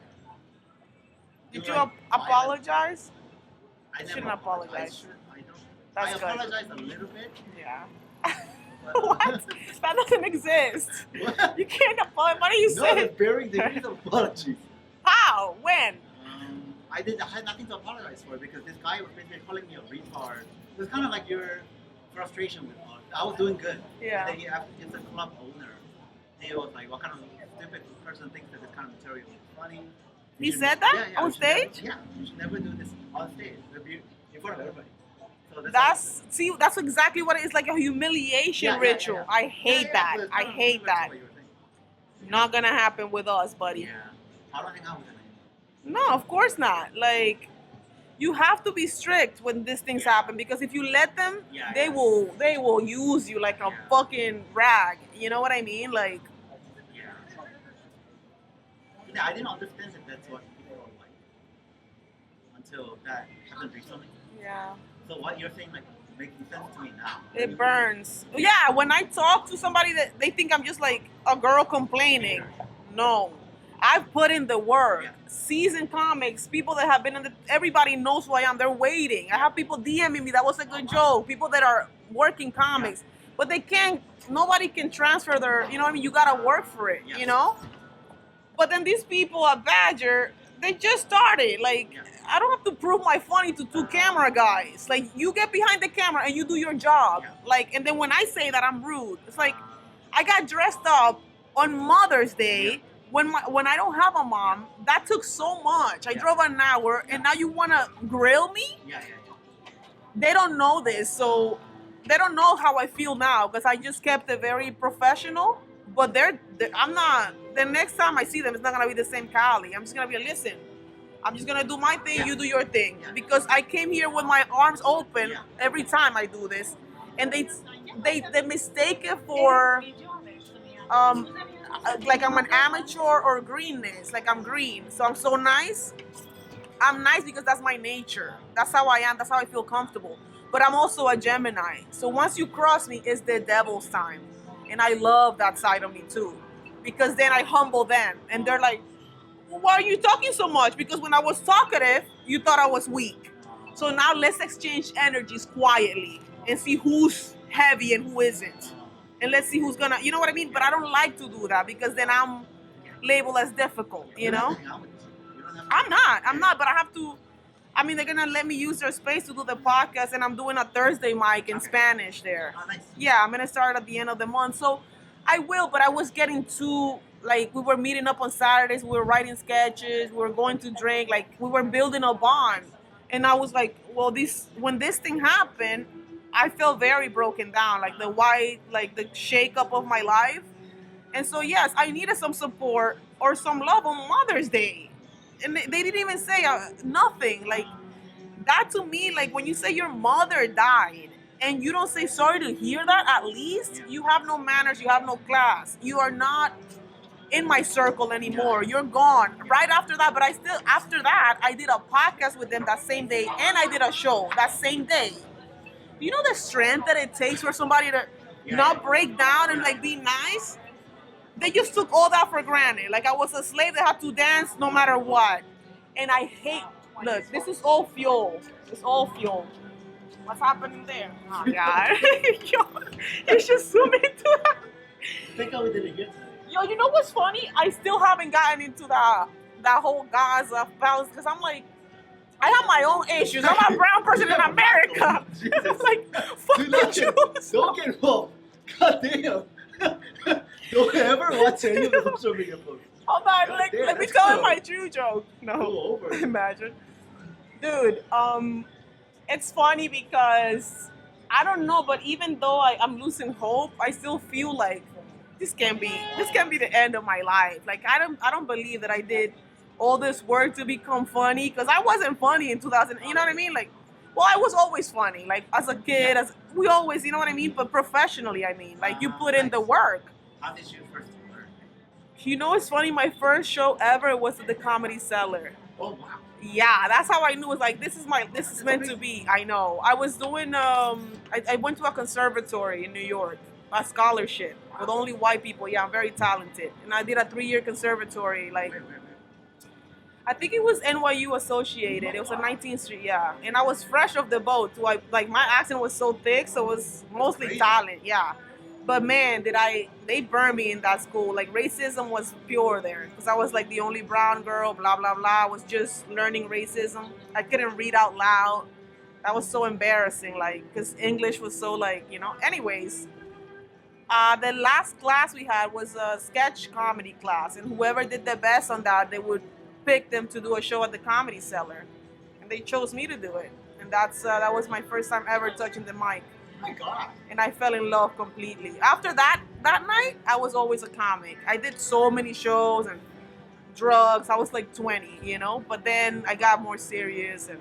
Did do, you like, apologize? I You never shouldn't apologize. I don't. That's I good. apologize a little bit. Yeah. But, What? That doesn't exist. What? You can't apologize. What do you No, say? it's bearing degrees of apologies. How? When? I had nothing to apologize for because this guy was basically calling me a retard. It was kind of like your frustration with art. I was doing good. Yeah. And then it's a club owner. He was like, what kind of stupid person thinks that this kind of material is funny? He You should- said that yeah, yeah, on you should never- stage? Yeah, you should never do this on stage. It'll be in front of everybody. So That's exactly what it is, like a humiliation Yeah, yeah, ritual. yeah. I hate that. so it's I kind of hate similar to that. what you were saying. Not gonna happen with us, buddy. Yeah. I don't hang out with him anymore. No, of course not. Like, you have to be strict when these things happen because if you let them, Yeah, they yeah. they will use you like a Yeah. fucking rag. You know what I mean? Like, Yeah. Yeah, I didn't understand that that's what people are like until that happened recently. yeah. So what you're saying like making sense to me now. It burns. Yeah, when I talk to somebody that they think I'm just like a girl complaining. No. I've put in the work. Yeah. Seasoned comics, people that have been in the everybody knows who I am. They're waiting. I have people DMing me that was a good joke. People that are working comics. But they can't nobody can transfer their you know what I mean? You gotta work for it, Yeah. you know? But then these people at Badger, they just started. Like, Yeah. I don't have to prove my funny to 2 camera guys. Like, you get behind the camera and you do your job. Yeah. Like, and then when I say that, I'm rude. It's like, I got dressed up on Mother's Day when I don't have a mom. That took so much. I Yeah. drove an hour, and now you want to grill me? Yeah, yeah, They don't know this, so they don't know how I feel now because I just kept it very professional. But I'm not. The next time I see them, it's not gonna be the same Kali. I'm just gonna be listen. I'm just gonna do my thing. Yeah. You do your thing Yeah. because I came here with my arms open Yeah. every time I do this, and they mistake it for like I'm an amateur or greenness. Like I'm green, so I'm so nice. I'm nice because that's my nature. That's how I am. That's how I feel comfortable. But I'm also a Gemini. So once you cross me, it's the devil's time. And I love that side of me too. Because then I humble them. And they're like, well, why are you talking so much? Because when I was talkative, you thought I was weak. So now let's exchange energies quietly and see who's heavy and who isn't. And let's see who's gonna, you know what I mean? But I don't like to do that because then I'm labeled as difficult, you know? I'm not, but I have to. I mean, they're gonna let me use their space to do the podcast, and I'm doing a Thursday mic in Spanish there. Oh, nice. Yeah, I'm gonna start at the end of the month, so I will. But I was getting too like we were meeting up on Saturdays, we were writing sketches, we were going to drink, like we were building a bond, and I was like, well, when this thing happened, I felt very broken down, like the shake up of my life, and so yes, I needed some support or some love on Mother's Day. And they didn't even say nothing. Like that to me, like when you say your mother died and you don't say sorry to hear that, at least you have no manners, you have no class. You are not in my circle anymore. You're gone. Right after that, but after that, I did a podcast with them that same day and I did a show that same day. You know the strength that it takes for somebody to not break down and like be nice? They just took all that for granted. Like I was a slave that had to dance no matter what. And I hate, look, this is all fuel. It's all fuel. What's happening there? Oh, God. You should zoom into that. I think I did it yesterday. Yo, you know what's funny? I still haven't gotten into that whole Gaza balance because I'm like, I have my own issues. I'm a brown person in America. It's like, fuck Dude, the Jews. don't get involved. God damn. Don't ever watch any of the social media posts. Hold on, God let damn, me that's tell you cool. my Jew joke. Go No, over it. imagine, dude. It's funny because I don't know, but even though I'm losing hope, I still feel like this can be the end of my life. Like I don't believe that I did all this work to become funny because I wasn't funny in 2000. You know what I mean? Like, well, I was always funny. Like as a kid, as we always, you know what I mean. But professionally, I mean, like you put in the work. How did you first learn? You know, it's funny. My first show ever was at the Comedy Cellar. Oh wow. Yeah, that's how I knew. It's like this is meant to be. I know. I was doing I went to a conservatory in New York, a scholarship with only white people. Yeah, I'm very talented, and I did a 3-year conservatory. Like I think it was NYU associated. It was on 19th Street. Yeah, and I was fresh off the boat. So I like my accent was so thick, so it was mostly talent. Yeah. But man, they burned me in that school. Like racism was pure there because I was like the only brown girl, blah blah blah. I was just learning racism. I couldn't read out loud. That was so embarrassing, like because English was so like, you know. Anyways, the last class we had was a sketch comedy class, and whoever did the best on that, they would pick them to do a show at the Comedy Cellar, and they chose me to do it. And that was my first time ever touching the mic. Oh my God. And I fell in love completely. After that night, I was always a comic. I did so many shows and drugs. I was like 20, you know. But then I got more serious, and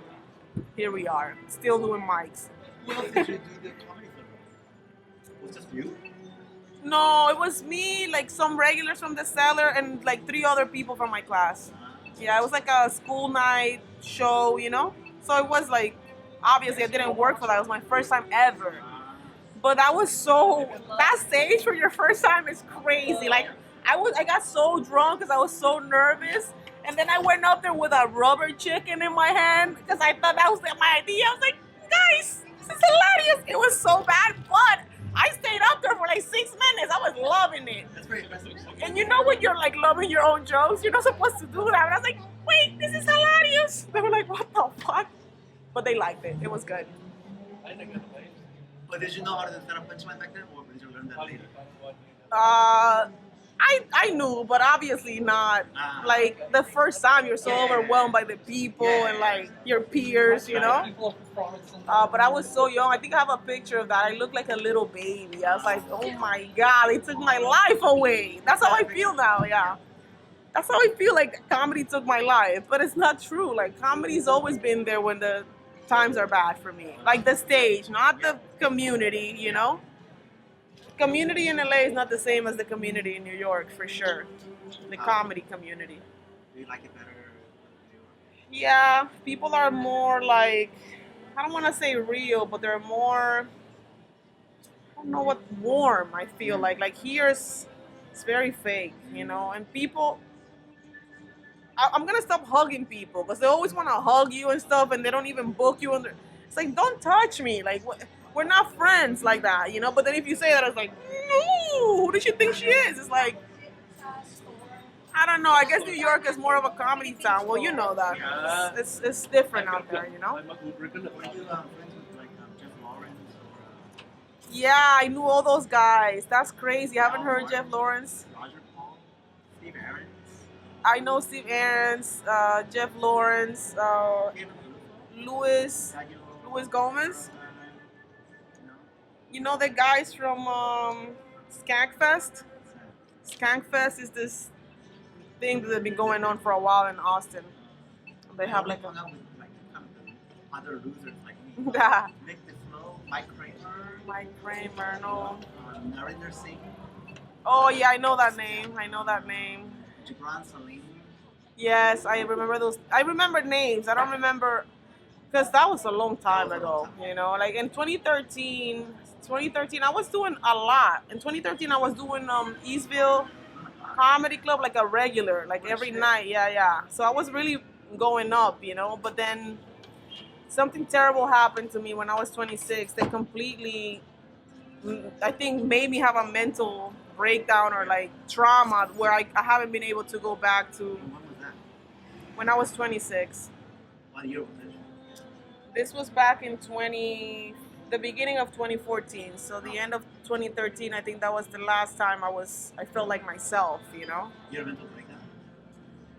here we are, still doing mics. Who else did you do the comedy for? Was just you? No, it was me, like some regulars from the cellar, and like 3 other people from my class. Yeah, it was like a school night show, you know. So it was like, obviously, I didn't work for that. It was my first time ever. But that stage for your first time is crazy. Like I got so drunk because I was so nervous, and then I went up there with a rubber chicken in my hand because I thought that was my idea. I was like, guys, this is hilarious. It was so bad, but I stayed up there for like 6 minutes. I was loving it. That's pretty impressive. And you know when you're like loving your own jokes, you're not supposed to do that. And I was like, wait, this is hilarious. They were like, what the fuck? But they liked it. It was good. But did you know how to set up punchline back then, or did you learn that later? I knew, but obviously not. Like the first time, you're so overwhelmed by the people and like your peers, you know. But I was so young. I think I have a picture of that. I looked like a little baby. I was like, oh my God, they took my life away. That's how I feel now. Yeah, that's how I feel. Like comedy took my life, but it's not true. Like comedy's always been there when the times are bad for me. Like the stage, not the community, you know. Community in LA is not the same as the community in New York, for sure. The comedy community. Do you like it better? Yeah, people are more like, I don't want to say real, but they're more, I don't know what, warm, I feel like. Like here it's very fake, you know, and people, I'm going to stop hugging people because they always want to hug you and stuff and they don't even book you. It's like, don't touch me. Like, we're not friends like that, you know? But then if you say that, it's like, no, who does she think she is? It's like, I don't know. I guess New York is more of a comedy town. Well, you know that. Yeah. It's different out there, you know? Were you friends with like Jeff Lawrence or Yeah, I knew all those guys. That's crazy. I haven't heard Jeff Lawrence. Roger Paul, Steve Aarons, I know Steve Aarons, Jeff Lawrence, Luis Gomez. You know the guys from Skankfest? Skankfest is this thing that's been going on for a while in Austin. They have like hung out with like kind of the other losers like me. Yeah. Nick DeFlo, Mike Kramer, no. Narinder Singh, Oh yeah, I know that name. Gibran Salim. Yes, I remember those. I remember names. I don't remember because that was a long time ago. You know, like in 2013, I was doing a lot. In 2013, I was doing Eastville Comedy Club like a regular, like every night. Yeah. So I was really going up, you know. But then something terrible happened to me when I was 26. That completely, I think, made me have a mental breakdown or like trauma where I haven't been able to go back to. When was that? When I was 26. What year was it? This was back in 2014. The beginning of 2014. So the end of 2013, I think that was the last time I felt like myself, you know? You had a mental breakdown?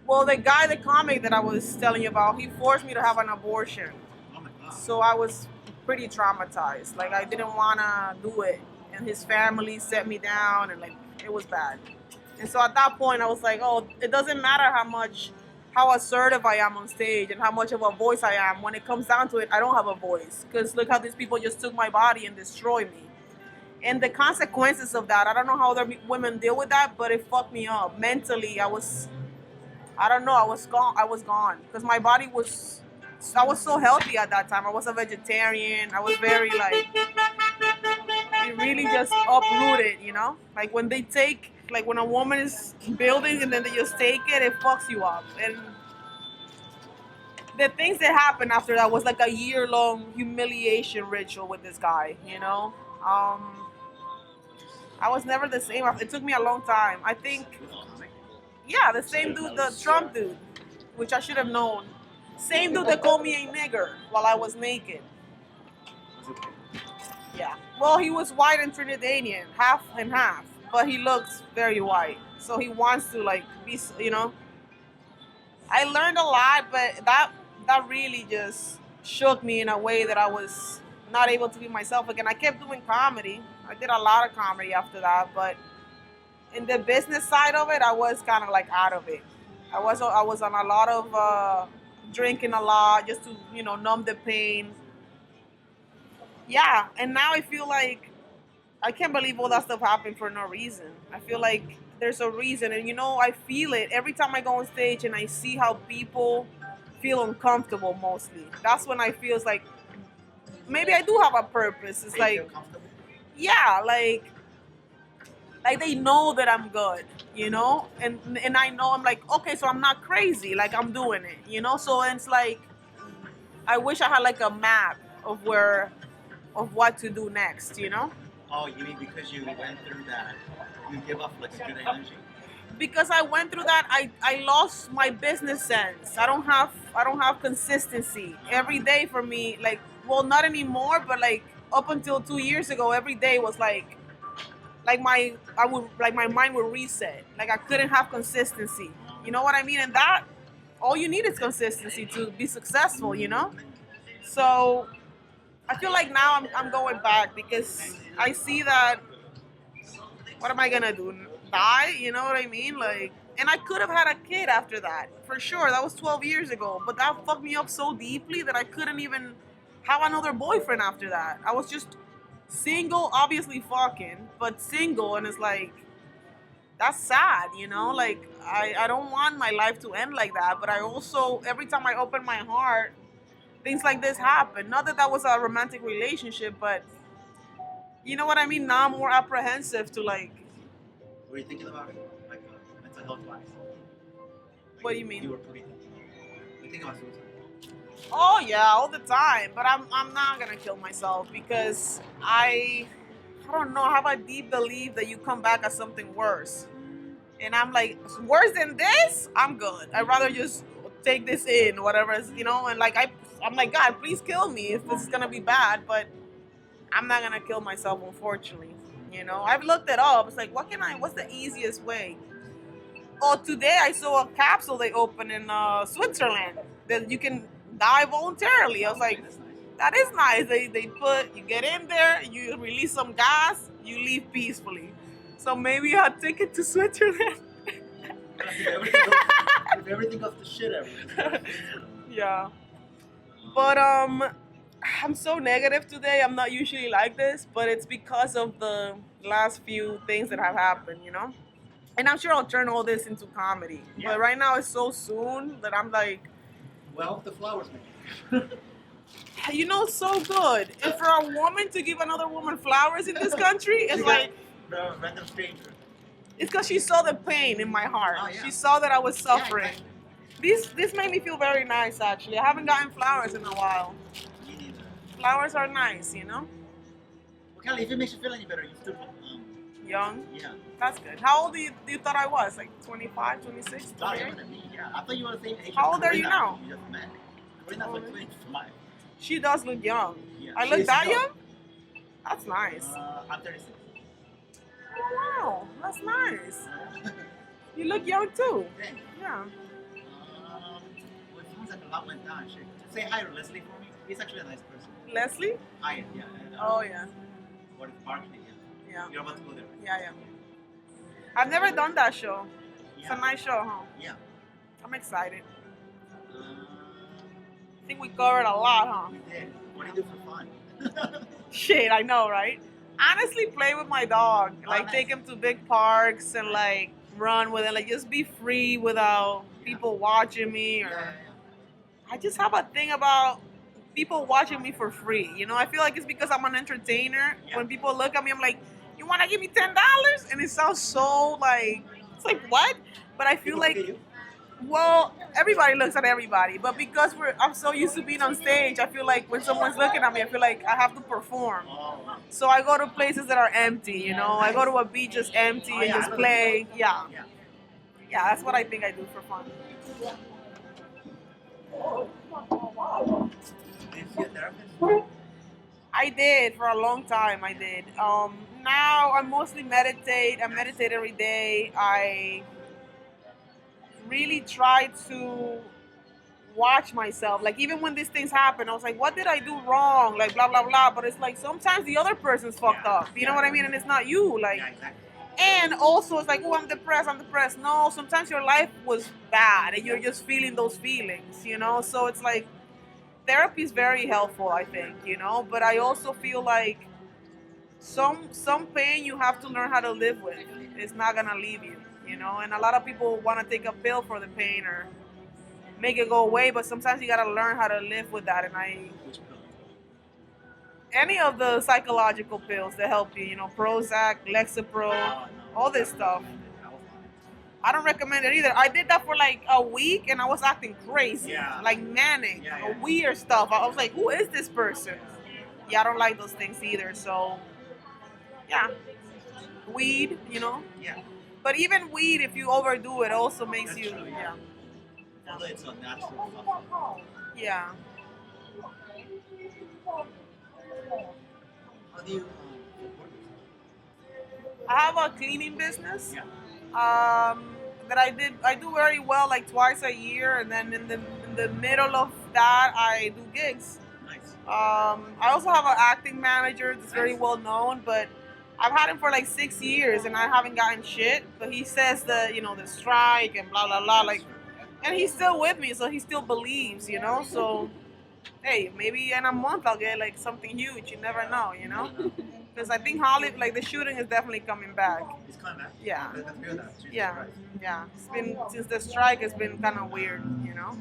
Well, the guy, the comic that I was telling you about, he forced me to have an abortion. Oh my god. So I was pretty traumatized. Like, I didn't want to do it. And his family set me down, and, like, it was bad. And so at that point, I was like, oh, it doesn't matter how assertive I am on stage and how much of a voice I am. When it comes down to it, I don't have a voice. Because look how these people just took my body and destroyed me. And the consequences of that, I don't know how other women deal with that, but it fucked me up. Mentally, I don't know, I was gone. Because my body I was so healthy at that time. I was a vegetarian. I was very, like, it really just uprooted, you know? Like when when a woman is building and then they just take it, it fucks you up. And the things that happened after that was like a year-long humiliation ritual with this guy, you know? I was never the same. It took me a long time. I think, yeah, the same dude, the Trump dude, which I should have known. Same dude that called me a nigger while I was naked. Yeah. Well, he was white and Trinidadian, half and half, but he looks very white. So he wants to, like, be, you know. I learned a lot, but that really just shook me in a way that I was not able to be myself again. I kept doing comedy. I did a lot of comedy after that, but in the business side of it, I was kind of like out of it. I was on a lot of drinking a lot just to, you know, numb the pain. Yeah, and now I feel like I can't believe all that stuff happened for no reason. I feel like there's a reason, and you know, I feel it every time I go on stage and I see how people feel uncomfortable. Mostly, that's when I feel it's like maybe I do have a purpose. It's like, yeah, like they know that I'm good, you know, and I know I'm like, okay, so I'm not crazy, like I'm doing it, you know. So it's like I wish I had like a map of what to do next, you know. Oh, you mean because you went through that, you give off like a good energy? Because I went through that, I lost my business sense. I don't have consistency. Every day for me, like, well, not anymore, but like up until 2 years ago, every day was like my mind would reset. Like I couldn't have consistency. You know what I mean? And that all you need is consistency to be successful, you know? So I feel like now I'm going back because I see that what am I gonna do? Die? You know what I mean? Like, and I could have had a kid after that, for sure. That was 12 years ago, but that fucked me up so deeply that I couldn't even have another boyfriend after that. I was just single, obviously fucking, but single, and it's like that's sad, you know? Like I don't want my life to end like that, but I also every time I open my heart, things like this happen. Not that that was a romantic relationship, but you know what I mean? Now I'm more apprehensive to like. Were you thinking about it, like mental health wise? Like, What do you mean? You were pretty. You think about suicide? Oh yeah, all the time. But I'm not gonna kill myself because I don't know. I have a deep belief that you come back as something worse, and I'm like worse than this. I'm good. I'd rather just take this in, whatever, you know. And like I'm like, God, please kill me if this is gonna be bad. But I'm not gonna kill myself, unfortunately. You know, I've looked it up. It's like, what's the easiest way? Oh, today I saw a capsule they opened in Switzerland that you can die voluntarily. I was like, that is nice. You get in there, you release some gas, you leave peacefully. So maybe I'll take it to Switzerland. If everything goes to shit everywhere. Yeah. But I'm so negative today. I'm not usually like this, but it's because of the last few things that have happened, you know? And I'm sure I'll turn all this into comedy. Yeah. But right now it's so soon that I'm like, well, the flowers man. you know, so good. And for a woman to give another woman flowers in this country, it's like The random stranger. it's because she saw the pain in my heart. Oh, yeah. She saw that I was suffering. Yeah, exactly. This made me feel very nice, actually. I haven't gotten flowers in a while. Me neither. Flowers are nice, you know? Well, Kelly, if it makes you feel any better, you still Young. yeah. That's good. How old do you thought I was? Like 25, 26? Sorry, 28? than me. Yeah, I thought you were the same age. How as old are you Corinna. now? You just met. Corinna's like 25. She does look young. Yeah. I look that young? That's nice. I'm 36. Oh, wow, that's nice. You look young too. Thanks. Yeah. Well, it sounds like a lot went down. Shit. Say hi to Leslie for me. He's actually a nice person. Leslie? Hi, yeah. Oh yeah. What is Barkley? Yeah. Yeah. You're about to go there, right? Yeah, yeah. I've never done that show. It's a Yeah. nice show, huh? Yeah. I'm excited. Uh, I think we covered a lot, huh? we did. What do you do for fun? Shit, I know, right? Honestly, play with my dog. Like, nice. take him to big parks and, like, run with him. Like, just be free without people watching me. Or Yeah. I just have a thing about people watching me for free. You know, I feel like it's because I'm an entertainer. Yeah. When people look at me, I'm like, you want to give me $10? And it sounds so, like, it's like, what? But I feel People like... look at you? Well, everybody looks at everybody, but because I'm so used to being on stage, I feel like when someone's looking at me, I feel like I have to perform. Oh. So I go to places that are empty, you know. I go to a beach that's empty Oh, and yeah, just I play. Yeah, Yeah. yeah, that's what I think I do for fun. Did you see a therapist? I did for a long time. I did. Now I mostly meditate. I meditate every day. I really try to watch myself. Like even when these things happen, I was like, what did I do wrong? Like blah blah blah. But it's like sometimes the other person's fucked Yeah. up. You know what I mean? And it's not you. Like, Yeah, exactly. and also it's like, oh, I'm depressed. I'm depressed. No, sometimes your life was bad and you're just feeling those feelings. You know, so it's like therapy is very helpful, I think. You know, but I also feel like some pain you have to learn how to live with. It's not gonna leave you. You know, and a lot of people want to take a pill for the pain or make it go away, but sometimes you gotta learn how to live with that. And Which pill? any of the psychological pills that help you, you know, Prozac, Lexapro, Oh, no. all this stuff. I was on I don't recommend it either. I did that for like a week and I was acting crazy, Yeah. like manic, Yeah, yeah. weird stuff. I was like, who is this person? Yeah, I don't like those things either. So, yeah, weed, you know. it. Yeah. But even weed, if you overdo it, also makes That's you, true, yeah, yeah. Although it's a natural substance. yeah. How do you support yourself? I have a cleaning business. Yeah. That I do very well, like twice a year, and then in the middle of that I do gigs. Nice. I also have an acting manager that's very well known, but I've had him for like 6 years and I haven't gotten shit. But he says that, you know, the strike and blah blah blah, like, and he's still with me, so he still believes, you know. So hey, maybe in a month I'll get like something huge. You never know, you know. Because I think Hollywood, like the shooting is definitely coming back. It's coming back. Yeah. Let's hear that. Jesus Yeah, Christ. yeah. It's been since the strike. It's been kind of weird, you know.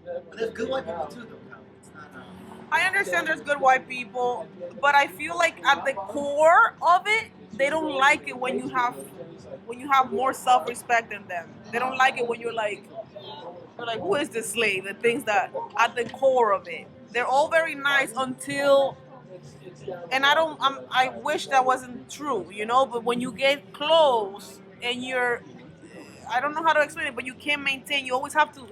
But there's good white people too, though. Kyle. It's not. I understand there's good white people, but I feel like at the core of it, they don't like it when you have more self-respect than them. They don't like it when you're like, who is this slave? The things that at the core of it, they're all very nice until, and I wish that wasn't true, you know. But when you get close and I don't know how to explain it, but you can't maintain. You always have to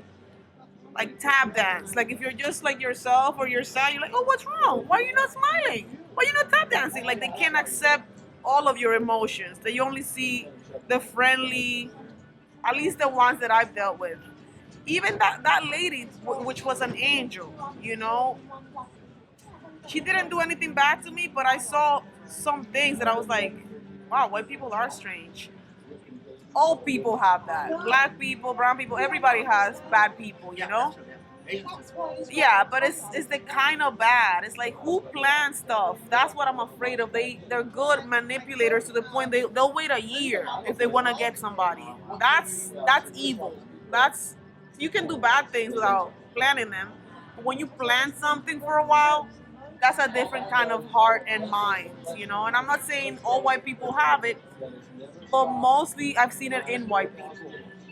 like tap dance. Like if you're just like yourself or you're sad, you're like, oh, what's wrong? Why are you not smiling? Why are you not tap dancing? Like they can't accept all of your emotions. They only see the friendly, at least the ones that I've dealt with. Even that lady, which was an angel, you know, she didn't do anything bad to me, but I saw some things that I was like, wow, white people are strange. All people have that. Black people, brown people, everybody has bad people, you know? That's true, yeah. Asians as well. Yeah, but it's the kind of bad. It's like who plans stuff. That's what I'm afraid of. They're good manipulators to the point they'll wait a year if they want to get somebody. That's evil. You can do bad things without planning them. But when you plan something for a while, that's a different kind of heart and mind, you know. And I'm not saying all white people have it, but mostly I've seen it in white people.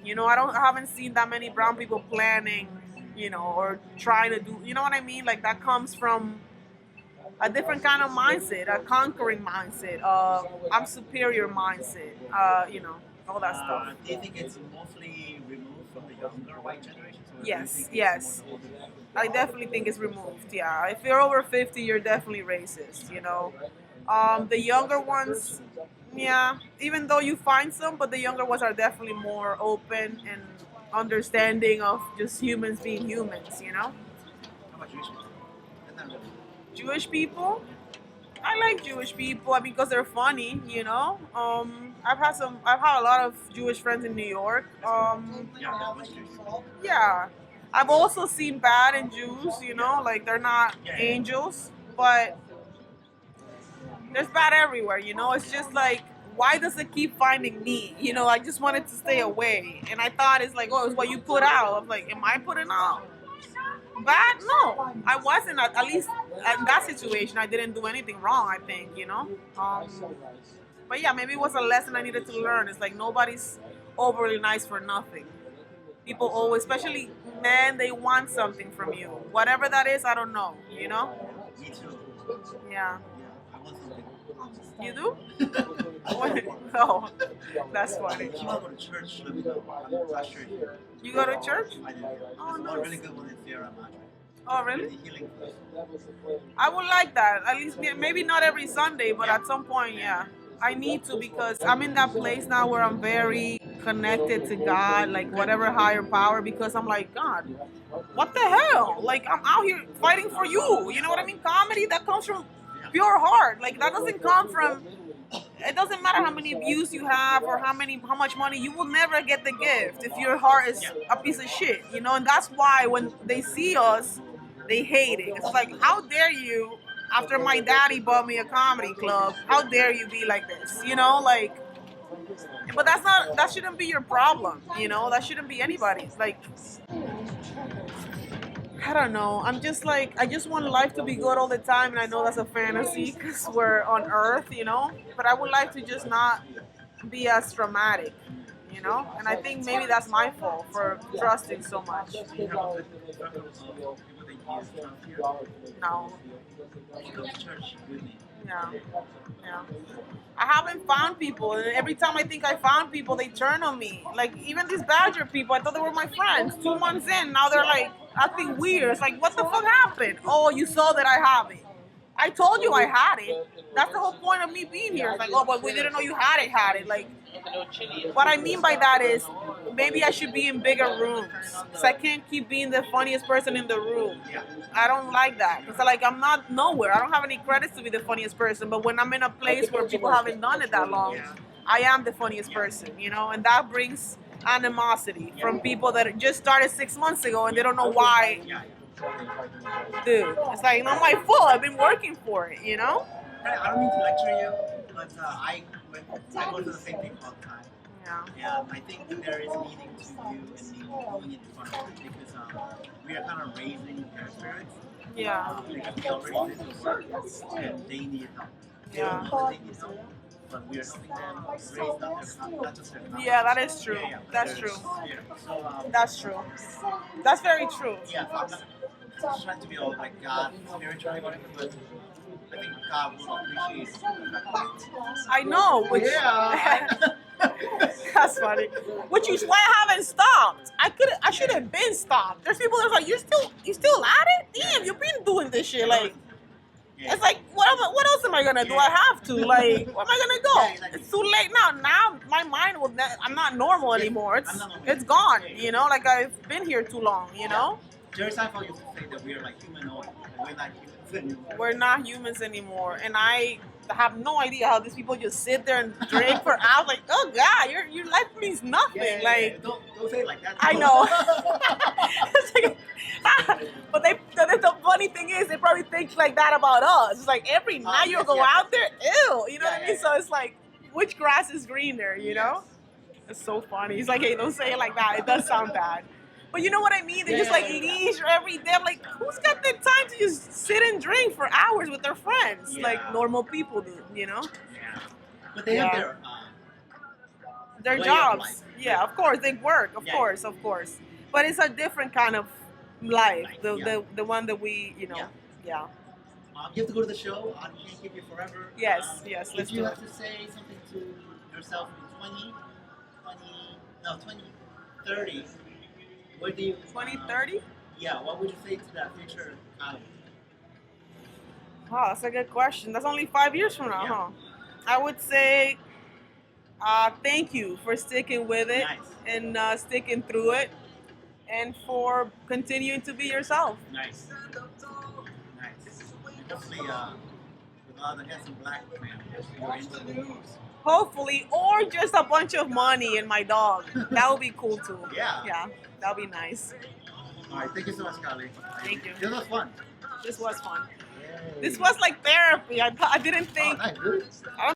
You know, I haven't seen that many brown people planning, you know, or trying to do, you know what I mean? Like that comes from a different kind of mindset, a conquering mindset, I'm superior mindset, you know, all that stuff. Do you think it's mostly removed from the younger white generation? So Yes, do you think yes. it's more the older people? I definitely think it's removed. Yeah, if you're over 50, you're definitely racist. You know, the younger ones, yeah. Even though you find some, but the younger ones are definitely more open and understanding of just humans being humans. You know, How about Jewish people? That's not really. Jewish people. I like Jewish people. I mean, because they're funny. You know, I've had some. I've had a lot of Jewish friends in New York. Yeah, but what's Jewish people? Yeah. I've also seen bad in Jews, you know, like they're not Yeah. angels, but there's bad everywhere, you know. It's just like, why does it keep finding me? You know, I just wanted to stay away. And I thought it's like, oh, it's what you put out. I'm like, am I putting out bad? No, I wasn't. At least in that situation, I didn't do anything wrong, I think, you know. But yeah, maybe it was a lesson I needed to learn. It's like nobody's overly nice for nothing. People always, especially men, they want something from you. Whatever that is, I don't know, you know? Me too. Yeah. Yeah, I want something honest. You do? I Oh, that's funny. If you want to go to church, let me know. I'm frustrated. You go to church? I do. Oh, There's one nice. really good one in Sierra Madre. Oh, really? The healing place. I would like that. At least maybe not every Sunday, but at some point, yeah. I need to because I'm in that place now where I'm very connected to God, like whatever higher power, because I'm like, God, what the hell? Like I'm out here fighting for you. You know what I mean? Comedy that comes from pure heart. Like that doesn't come from it doesn't matter how many views you have or how much money, you will never get the gift if your heart is a piece of shit, you know. And that's why when they see us, they hate it. It's like, how dare you, after my daddy bought me a comedy club, how dare you be like this, you know? Like, but that shouldn't be your problem, you know. That shouldn't be anybody's. Like, I don't know. I'm just like, I just want life to be good all the time, and I know that's a fantasy because we're on Earth, you know. But I would like to just not be as dramatic, you know. And I think maybe that's my fault for trusting so much. Do you have a good circle of people that you trust here? No, You go to church with me. yeah, yeah. I haven't found people, and every time I think I found people, they turn on me. Like even these Badger people, I thought they were my friends. 2 months in, now they're like acting weird. It's like, what the fuck happened? Oh, you saw that I have it. I told you I had it. That's the whole point of me being here. It's like, oh, but we didn't know you had it. Like, what I mean by that is maybe I should be in bigger rooms. Because I can't keep being the funniest person in the room. I don't like that. Because like I'm not nowhere. I don't have any credits to be the funniest person. But when I'm in a place where people haven't done it that long, I am the funniest person, you know? And that brings animosity from people that just started 6 months ago and they don't know why. Dude, it's like not my fault. I've been working for it, you know? I don't mean to lecture you, but I go to the same thing all the time. Yeah. And I think that there is meaning to you and me doing it in front of them because we are kind of raising their spirits. Yeah. Because they already did the work and they need help. They don't know that they need help, but we are helping them raise not just their confidence. Yeah, that is true. That's true. So, That's true. That's very true. yeah, so I'm not trying to be all like God spiritually, whatever, but I think God will appreciate that. I know, which that's funny. Which is why I haven't stopped. I should have been stopped. There's people that's like, you still at it? Damn, you've been doing this shit. Like, it's like, what else am I gonna do? I have to. Like, where am I gonna go? It's too late now. Now my mind will. I'm not normal anymore. It's gone. You know, like I've been here too long. You know. Jerry Seinfeld used to say that we are like humanoid. We're not humans anymore. We're not humans anymore, and I have no idea how these people just sit there and drink for hours. Like, oh God, your life means nothing. Like, don't say it like that. I know. It's like, but the funny thing is, they probably think like that about us. It's like every night you go out there, ew. You know what I mean? So it's like, which grass is greener? You know? It's so funny. He's like, hey, don't say it like that. It does sound bad. But you know what I mean? They just like leisure every day. I'm like, who's got the time to just sit and drink for hours with their friends? Like normal people do, you know? Yeah. But they have their jobs. Yeah, of course. They work, of course. But it's a different kind of life. The one that we, you know, you have to go to the show. I can't keep you forever. Yes. If you have to say something to yourself in 20, 30, What do you? 2030? Yeah. What would you say to that future Kali? Wow, that's a good question. That's only 5 years from now, Yeah. huh? I would say thank you for sticking with it Nice. and sticking through it and for continuing to be yourself. Nice. Nice. And hopefully, with all the handsome black man, you're into the news. Hopefully, or just a bunch of money and my dog. That would be cool too. Yeah. Yeah, that would be nice. All right. Thank you so much, Kali. Thank you. This was fun. This was fun. Yay. This was like therapy. I didn't Oh, think. nice. Really? I don't